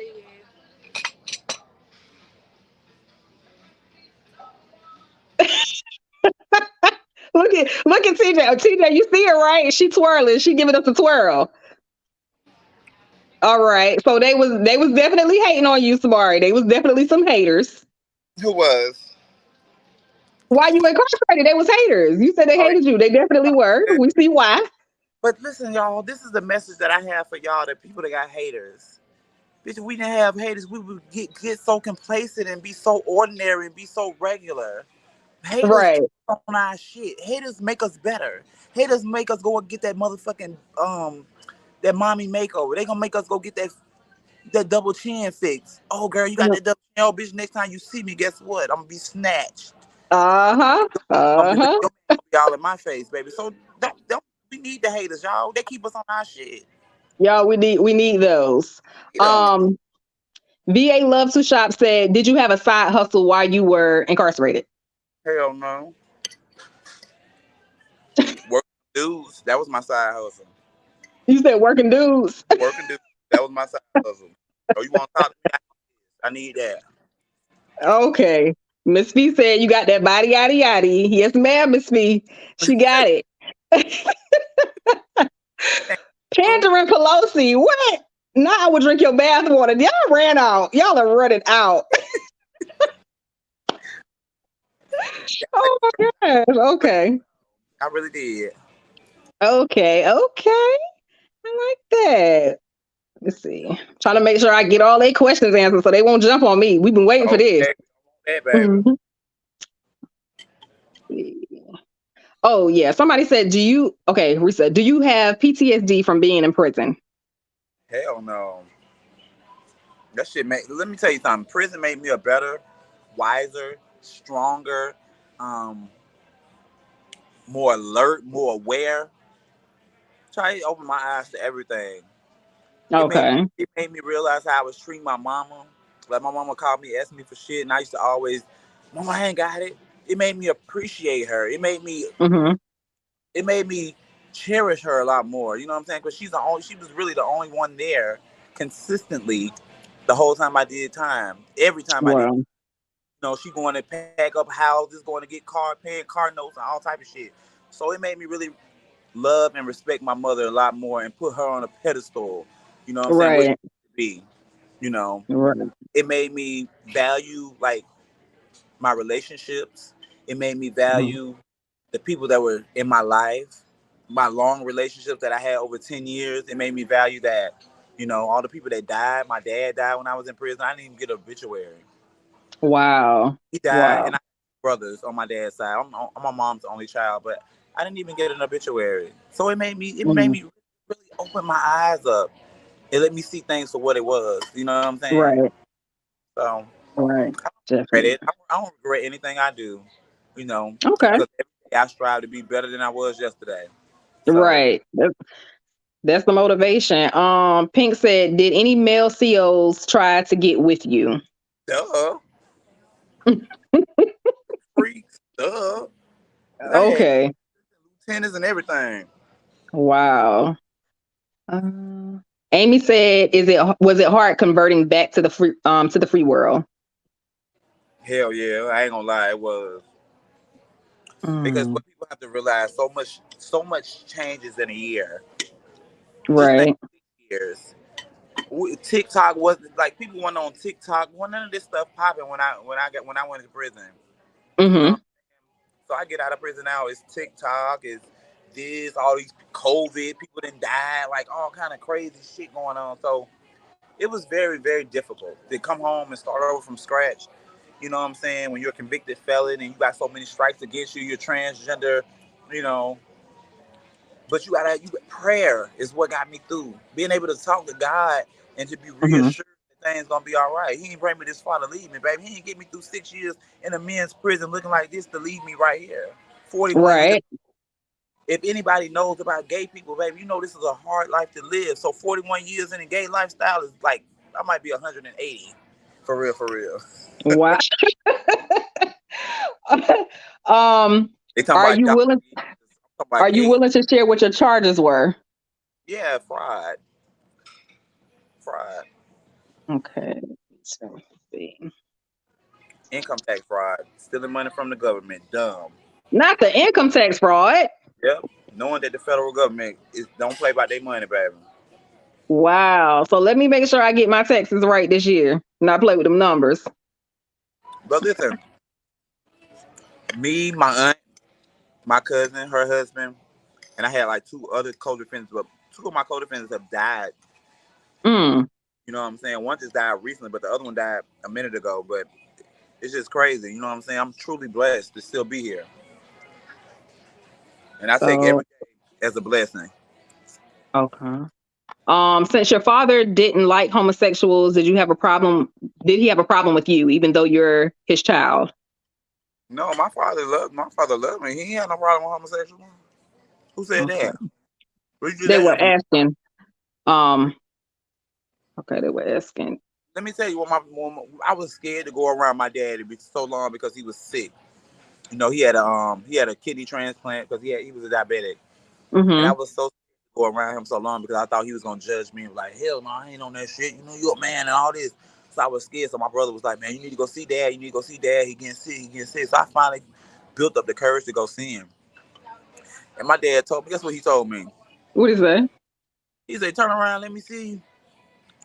Look at TJ. Oh, TJ, you see her right? She twirling. She giving us a twirl. All right. So they was definitely hating on you, Samari. They was definitely some haters. Who was? Why you incarcerated? They was haters. You said they Oh, hated you. They definitely were. yeah. We see why. But listen, y'all. This is the message that I have for y'all, the people that got haters. Bitch, if we didn't have haters, we would get so complacent and be so ordinary and be so regular. Haters Right. keep on our shit. Haters make us better. Haters make us go and get that motherfucking that mommy makeover. They gonna make us go get that double chin fix. Oh girl, you got that double chin. Oh bitch, next time you see me, guess what? I'm gonna be snatched. Uh-huh. Uh-huh. Your man gonna be all in my face, baby. So don't we need the haters, y'all. They keep us on our shit. Y'all, we need those. You know. Um, VA Love to Shop said, "Did you have a side hustle while you were incarcerated?" Hell no. Working dudes, that was my side hustle. You said working dudes. Working dudes, that was my side hustle. Oh, you want to talk to me? I need that. Okay. Miss Fee said you got that body yaddy yaddy. Yes, ma'am, Miss Fee. She got it. Tangerine Pelosi, what? Now I would drink your bath water. Y'all ran out. Y'all are running out. Oh my gosh. Okay. I really did. Okay. I like that. Let's see. Trying to make sure I get all their questions answered so they won't jump on me. We've been waiting for this. Hey, baby. Oh yeah. Somebody said, Risa, do you have PTSD from being in prison? Hell no. That shit let me tell you something. Prison made me a better, wiser, stronger, more alert, more aware. Try to open my eyes to everything. Okay. It made me realize how I was treating my mama. Like my mama called me, asked me for shit, and I used to always, Mama, I ain't got it. It made me appreciate her. It made me cherish her a lot more. You know what I'm saying? Because she was really the only one there consistently the whole time I did time. Every time I did, she going to pack up houses, going to get paying car notes and all type of shit. So it made me really love and respect my mother a lot more and put her on a pedestal. You know what I'm saying? What she should be. It made me value like my relationships. It made me value the people that were in my life, my long relationships that I had over 10 years. It made me value that, all the people that died. My dad died when I was in prison. I didn't even get an obituary. Wow. He died, and I have brothers on my dad's side. I'm my mom's only child, but I didn't even get an obituary. So it made me really open my eyes up. It let me see things for what it was. You know what I'm saying? Right. So right. I don't regret anything I do. Okay. Because every day I strive to be better than I was yesterday. So. Right. That's the motivation. Pink said, did any male COs try to get with you? Duh. Freaks. Duh. Okay. Lieutenants and everything. Wow. Amy said, was it hard converting back to the free world? Hell yeah, I ain't gonna lie, it was. Because what people have to realize, so much changes in a year. Right. Just years. TikTok wasn't like people went on TikTok. None of this stuff popping when I went to prison. So I get out of prison now. It's TikTok. It's this. All these COVID people done died. Like all kind of crazy shit going on. So it was very, very difficult to come home and start over from scratch. You know what I'm saying? When you're a convicted felon and you got so many strikes against you, you're transgender. But prayer is what got me through. Being able to talk to God and to be reassured that things gonna be all right. He ain't bring me this far to leave me, baby. He ain't get me through 6 years in a men's prison looking like this to leave me right here. 41 years. If anybody knows about gay people, baby, this is a hard life to live. So 41 years in a gay lifestyle is like, I might be 180. For real, for real. Wow. Are you willing? Are you willing to share what your charges were? Yeah, fraud. Okay. So let's see. Income tax fraud, stealing money from the government, dumb. Not the income tax fraud. Yep, knowing that the federal government don't play by their money, baby. Wow. So let me make sure I get my taxes right this year. Not play with them numbers. But listen, me, my aunt, my cousin, her husband, and I had like 2 other co-defendants, but 2 of my co-defendants have died. You know what I'm saying? One just died recently, but the other one died a minute ago. But it's just crazy. You know what I'm saying? I'm truly blessed to still be here. And I take every day as a blessing. Okay. Since your father didn't like homosexuals, did he have a problem with you, even though you're his child? No, my father loved me. He ain't had no problem with homosexuals. Who said that? They were asking. Okay, they were asking. Let me tell you I was scared to go around my daddy so long because he was sick. He had a kidney transplant because he was a diabetic. And I was so scared to go around him so long because I thought he was gonna judge me like, hell no, I ain't on that shit. You're a man and all this. So I was scared. So my brother was like, man, you need to go see dad. You need to go see dad. He getting sick. He getting sick. So I finally built up the courage to go see him. And my dad told me, guess what he told me? What is that? He said, turn around, let me see you.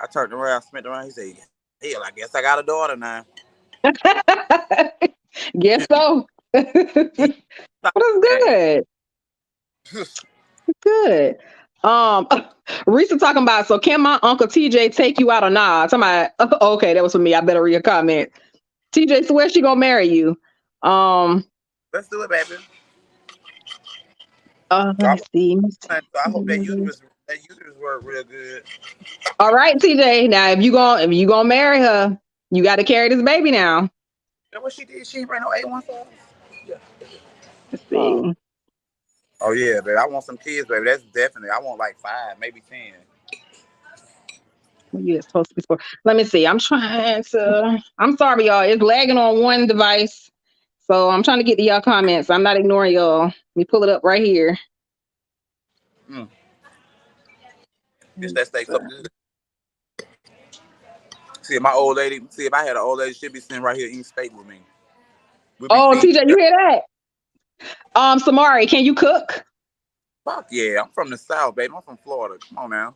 I turned around, spent around. He said, hell, I guess I got a daughter now. Guess so. He That's good. Good. Risa talking about, so can my Uncle TJ take you out or not? Somebody, okay, that was for me. I better read a comment. TJ, so where's she gonna marry you? Let's do it, baby. Let me see. So I hope that uterus work real good. All right, TJ. Now, if you gonna marry her, you got to carry this baby now. That's what she did. She ain't bring no A1 sauce. Yeah. Let's see. Oh yeah, baby. I want some kids, baby. That's definitely. I want like 5, maybe 10. You're supposed to be supposed. Let me see. I'm trying to. I'm sorry, y'all. It's lagging on one device, so I'm trying to get to y'all comments. I'm not ignoring y'all. Let me pull it up right here. Bitch, that steak so good. See, if my old lady. See, if I had an old lady, she'd be sitting right here eating steak with me. Oh, TJ, you hear that? Samari, can you cook? Fuck yeah, I'm from the South, baby. I'm from Florida. Come on now.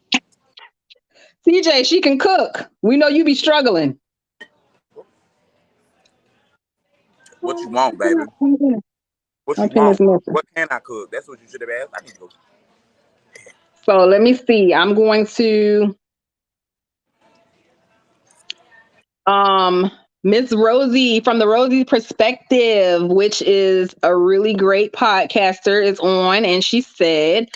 TJ, she can cook. We know you be struggling. What you want, baby? What you want? What can I cook? That's what you should have asked. I need to go. So let me see. I'm going to Miss Rosie from the Rosie Perspective, which is a really great podcaster, is on, and she said,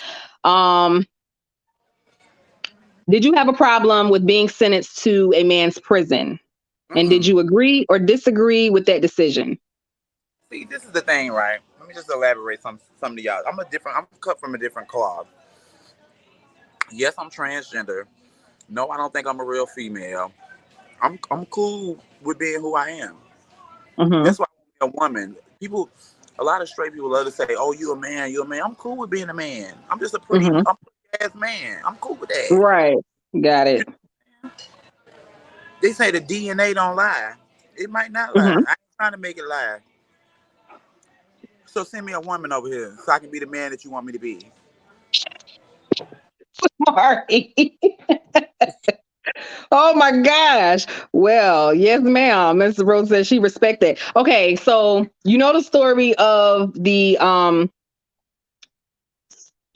did you have a problem with being sentenced to a man's prison? And did you agree or disagree with that decision? See, this is the thing, right? Let me just elaborate some to y'all. I'm cut from a different cloth. Yes, I'm transgender. No, I don't think I'm a real female. I'm cool with being who I am. Mm-hmm. That's why I'm a woman. A lot of straight people love to say, "Oh, you a man, you a man." I'm cool with being a man. I'm just a pretty ass man. I'm cool with that. Right. Got it. They say the DNA don't lie. It might not lie. I ain't trying to make it lie. So send me a woman over here so I can be the man that you want me to be. Sorry. Oh my gosh. Well, yes, ma'am. Mrs. Rose says she respect that. Okay, so you know the story of the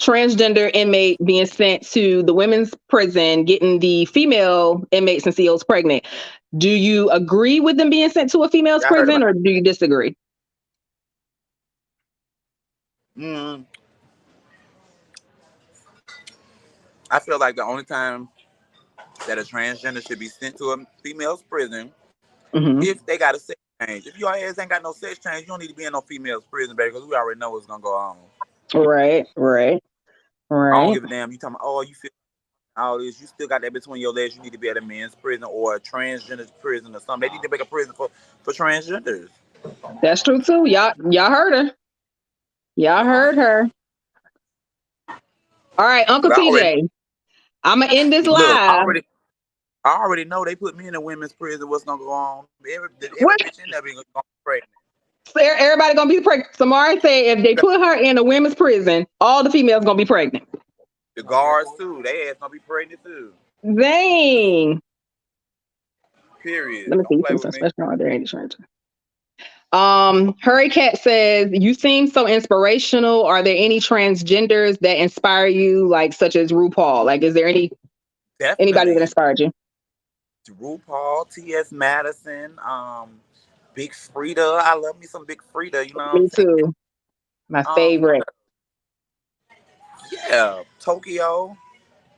transgender inmate being sent to the women's prison, getting the female inmates and COs pregnant. Do you agree with them being sent to a female's prison, or do you disagree? I feel like the only time that a transgender should be sent to a female's prison if they got a sex change. If your ass ain't got no sex change, you don't need to be in no female's prison, baby, because we already know what's gonna go on. Right. I don't give a damn. You talking about, oh, you feel all this, you still got that between your legs. You need to be at a men's prison or a transgender prison or something. They need to make a prison for transgenders. That's true too. Y'all heard her. Y'all heard her. All right, Uncle TJ. I'm gonna end this live. I already know they put me in a women's prison. What's gonna go on? Every bitch in there gonna be pregnant. So everybody gonna be pregnant. Samari said if they put her in a women's prison, all the females gonna be pregnant. The guards too. They ass gonna be pregnant too. Dang. Period. Let me see. Some special on there. Hurricane says, you seem so inspirational. Are there any transgenders that inspire you, like such as RuPaul? Like, is there anybody that inspired you? RuPaul, T.S. Madison, Big Frida. I love me some Big Frida. You know. Me too. My favorite. Yeah, Tokyo.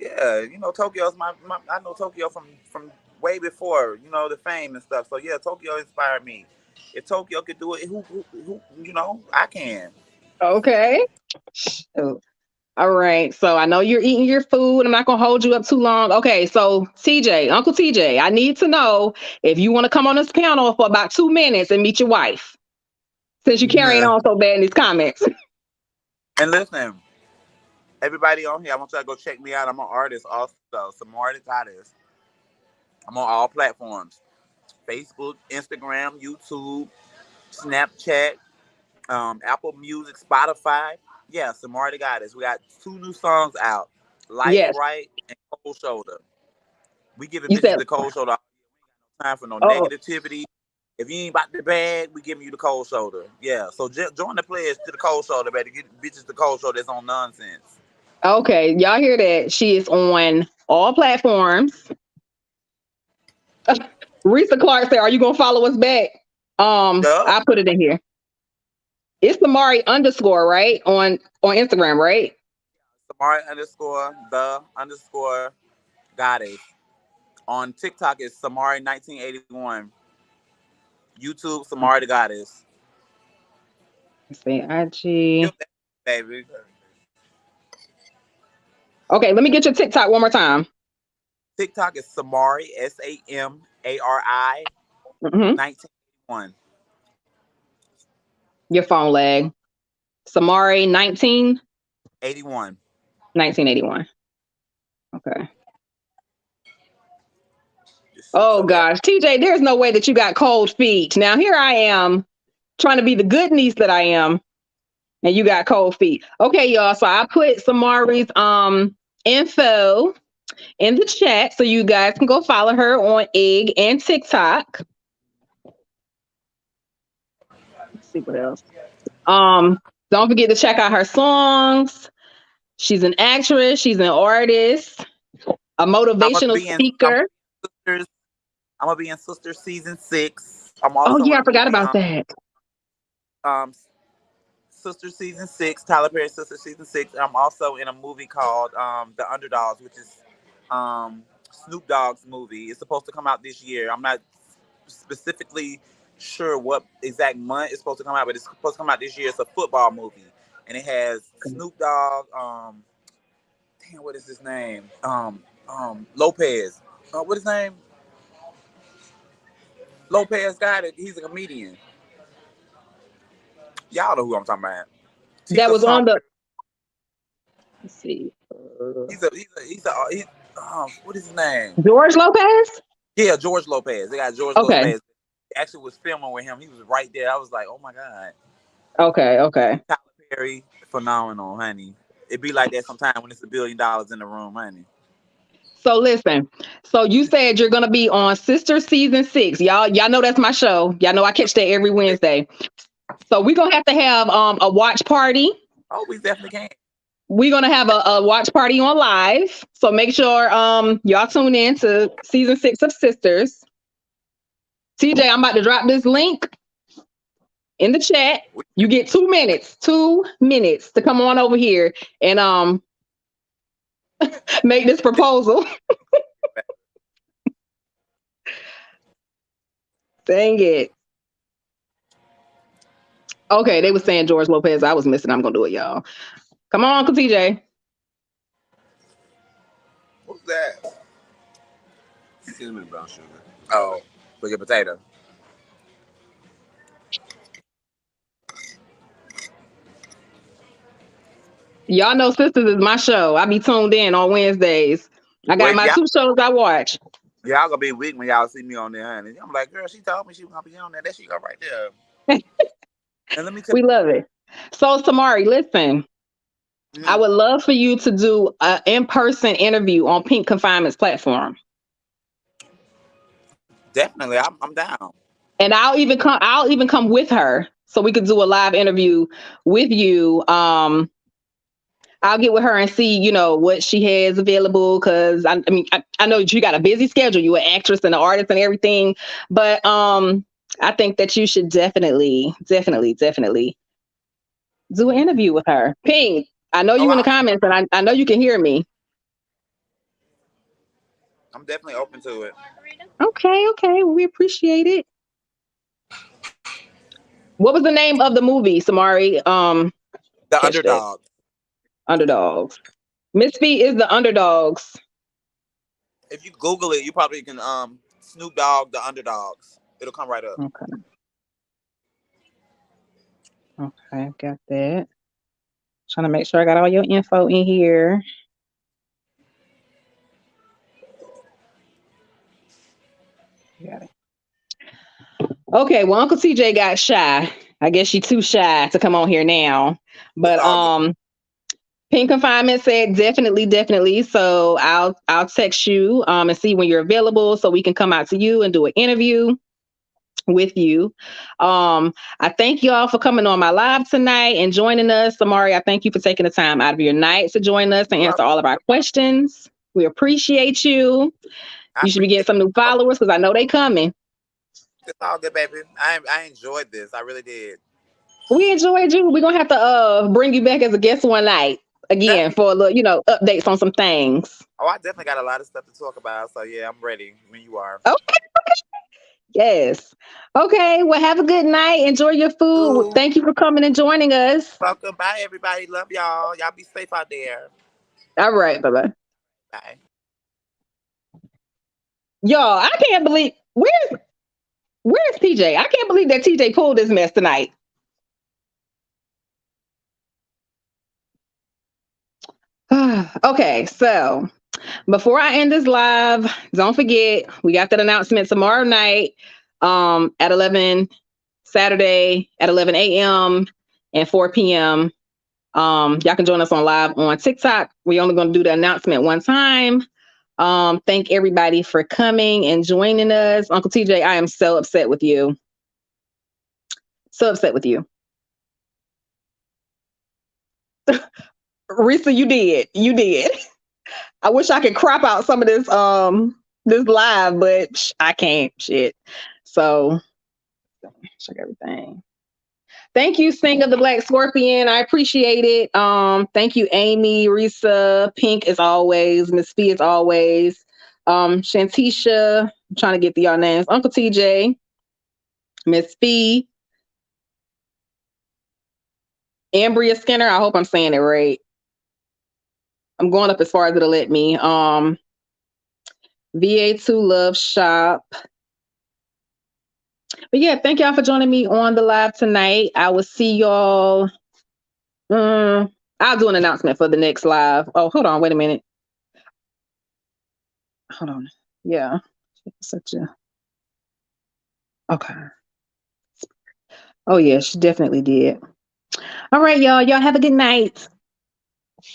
Yeah, you know Tokyo's my I know Tokyo from way before, you know, the fame and stuff. So yeah, Tokyo inspired me. If Tokyo could do it, who you know, I can. Okay. All right. So I know you're eating your food. I'm not gonna hold you up too long. Okay, so TJ, Uncle TJ, I need to know if you want to come on this panel for about 2 minutes and meet your wife. Since you're carrying on so bad in these comments. And listen, everybody on here, I want y'all to go check me out. I'm an artist also. Samari The Goddess. I'm on all platforms. Facebook, Instagram, YouTube, Snapchat, Apple Music, Spotify. Yeah, Samari the Goddess. We got 2 new songs out. Life Yes. Right and Cold Shoulder. We giving You bitches said, the cold shoulder. Time for no oh, negativity. If you ain't about the bag, we giving you the cold shoulder. Yeah, so join the players to the cold shoulder, better get bitches the cold shoulder that's on nonsense. okay. Y'all hear that? She is on all platforms. Risa Clark said, "Are you gonna follow us back?" Yup. I put it in here. It's Samari underscore, right? On Instagram, right? Samari _the_ goddess. On TikTok it's Samari 1981. YouTube Samari the Goddess. Let's see, IG. Kill that, baby. Okay, let me get your TikTok one more time. TikTok is Samari SAMARI Mm-hmm. 1981. Your phone lag. Samari 81. 1981. Okay. Just shoot Oh your ass. gosh, TJ, there's no way that you got cold feet. Now here I am trying to be the good niece that I am, and you got cold feet. Okay, y'all. So I put Samari's info in the chat so you guys can go follow her on Egg and TikTok. Let's see what else. Don't forget to check out her songs. She's an actress, she's an artist, a motivational speaker. Sisters. I'm gonna be in Sisters season 6. I'm Oh also yeah, in I a forgot movie about that. um Sisters season 6, Tyler Perry Sisters season 6. I'm also in a movie called The Underdogs, which is Snoop Dogg's movie. It's supposed to come out this year. I'm not specifically sure what exact month it's supposed to come out, but it's supposed to come out this year. It's a football movie, and it has Snoop Dogg. Damn, what is his name? Lopez. What his name? Lopez got it. He's a comedian. Y'all know who I'm talking about. That Tika was on Sumpter. the. Let's see. He's what is his name? George Lopez? Yeah, George Lopez. They got George Okay. Lopez. Actually was filming with him. He was right there. I was like, oh my God. Okay. Tyler Perry, phenomenal, honey. It be like that sometimes when it's $1 billion in the room, honey. So listen. So you said you're gonna be on Sister season 6. Y'all know that's my show. Y'all know I catch that every Wednesday. So we're gonna have a watch party. Oh, we definitely can. We're gonna have a watch party on live. So make sure y'all tune in to season 6 of Sisters. TJ, I'm about to drop this link in the chat. You get 2 minutes. 2 minutes to come on over here and make this proposal. Dang it. Okay, they were saying George Lopez. I was missing. I'm gonna do it, y'all. Come on, Uncle TJ. What's that? Cinnamon brown sugar. Oh, for your potato. Y'all know Sisters is my show. I be tuned in on Wednesdays. I got Well, my 2 shows I watch. y'all gonna be weak when y'all see me on there, honey. I'm like, girl, she told me she was gonna be on there. That she go right there. And let me tell We love it. So Samari, listen. you, I would love for you to do an in-person interview on Pink Confinement's platform. definitely, I'm down. And I'll even come with her so we could do a live interview with you. I'll get with her and see, what she has available. Cause I mean, I know you got a busy schedule. You're an actress and an artist and everything, but I think that you should definitely do an interview with her. Pink, I know you in the comments, and I know you can hear me. I'm definitely open to it. Okay. Well, we appreciate it. What was the name of the movie, Samari? The Underdog. Underdogs. Miss Feet is the Underdogs. If you Google it, you probably can Snoop Dogg, The Underdogs. It'll come right up. Okay, got that. Trying to make sure I got all your info in here. Got it. Okay, well, Uncle TJ got shy. I guess she's too shy to come on here now. It's But all good. Pink Confinement said definitely, definitely. So I'll text you and see when you're available so we can come out to you and do an interview with you. I thank you all for coming on my live tonight and joining us. Samari, I thank you for taking the time out of your night to join us and answer all of our questions. We appreciate you. I You should be getting appreciate some new it. followers because I know they coming. It's all good, baby. I enjoyed this. I really did. We enjoyed you. We're gonna have to bring you back as a guest one night again for a little, updates on some things. Oh, I definitely got a lot of stuff to talk about. So yeah, I'm ready when you are. Okay. Yes. Okay. Well, have a good night. Enjoy your food. Ooh, Thank you for coming and joining us. welcome. Bye, everybody. Love y'all. Y'all be safe out there. All right. Bye bye. Bye. Y'all, I can't believe where's TJ? I can't believe that TJ pulled this mess tonight. Okay, so before I end this live, don't forget we got that announcement tomorrow night at 11 Saturday at 11 a.m. and 4 p.m. Y'all can join us on live on TikTok. We're only going to do the announcement one time. Thank everybody for coming and joining us. Uncle TJ, I am so upset with you. So upset with you. Risa, you did. You did. I wish I could crop out some of this live, but I can't. Shit. So check everything. Thank you, Sing of the Black Scorpion. I appreciate it. Thank you, Amy, Risa, Pink as always, Miss Fee as always. Shantisha, I'm trying to get y'all names. Uncle TJ, Miss Fee, Ambria Skinner. I hope I'm saying it right. I'm going up as far as it'll let me. VA2 Love Shop. But yeah, thank y'all for joining me on the live tonight. I will see y'all. I'll do an announcement for the next live. Oh, hold on. Wait a minute. Hold on. Yeah. Such a. Okay. Oh, yeah, she definitely did. All right, y'all. Y'all have a good night.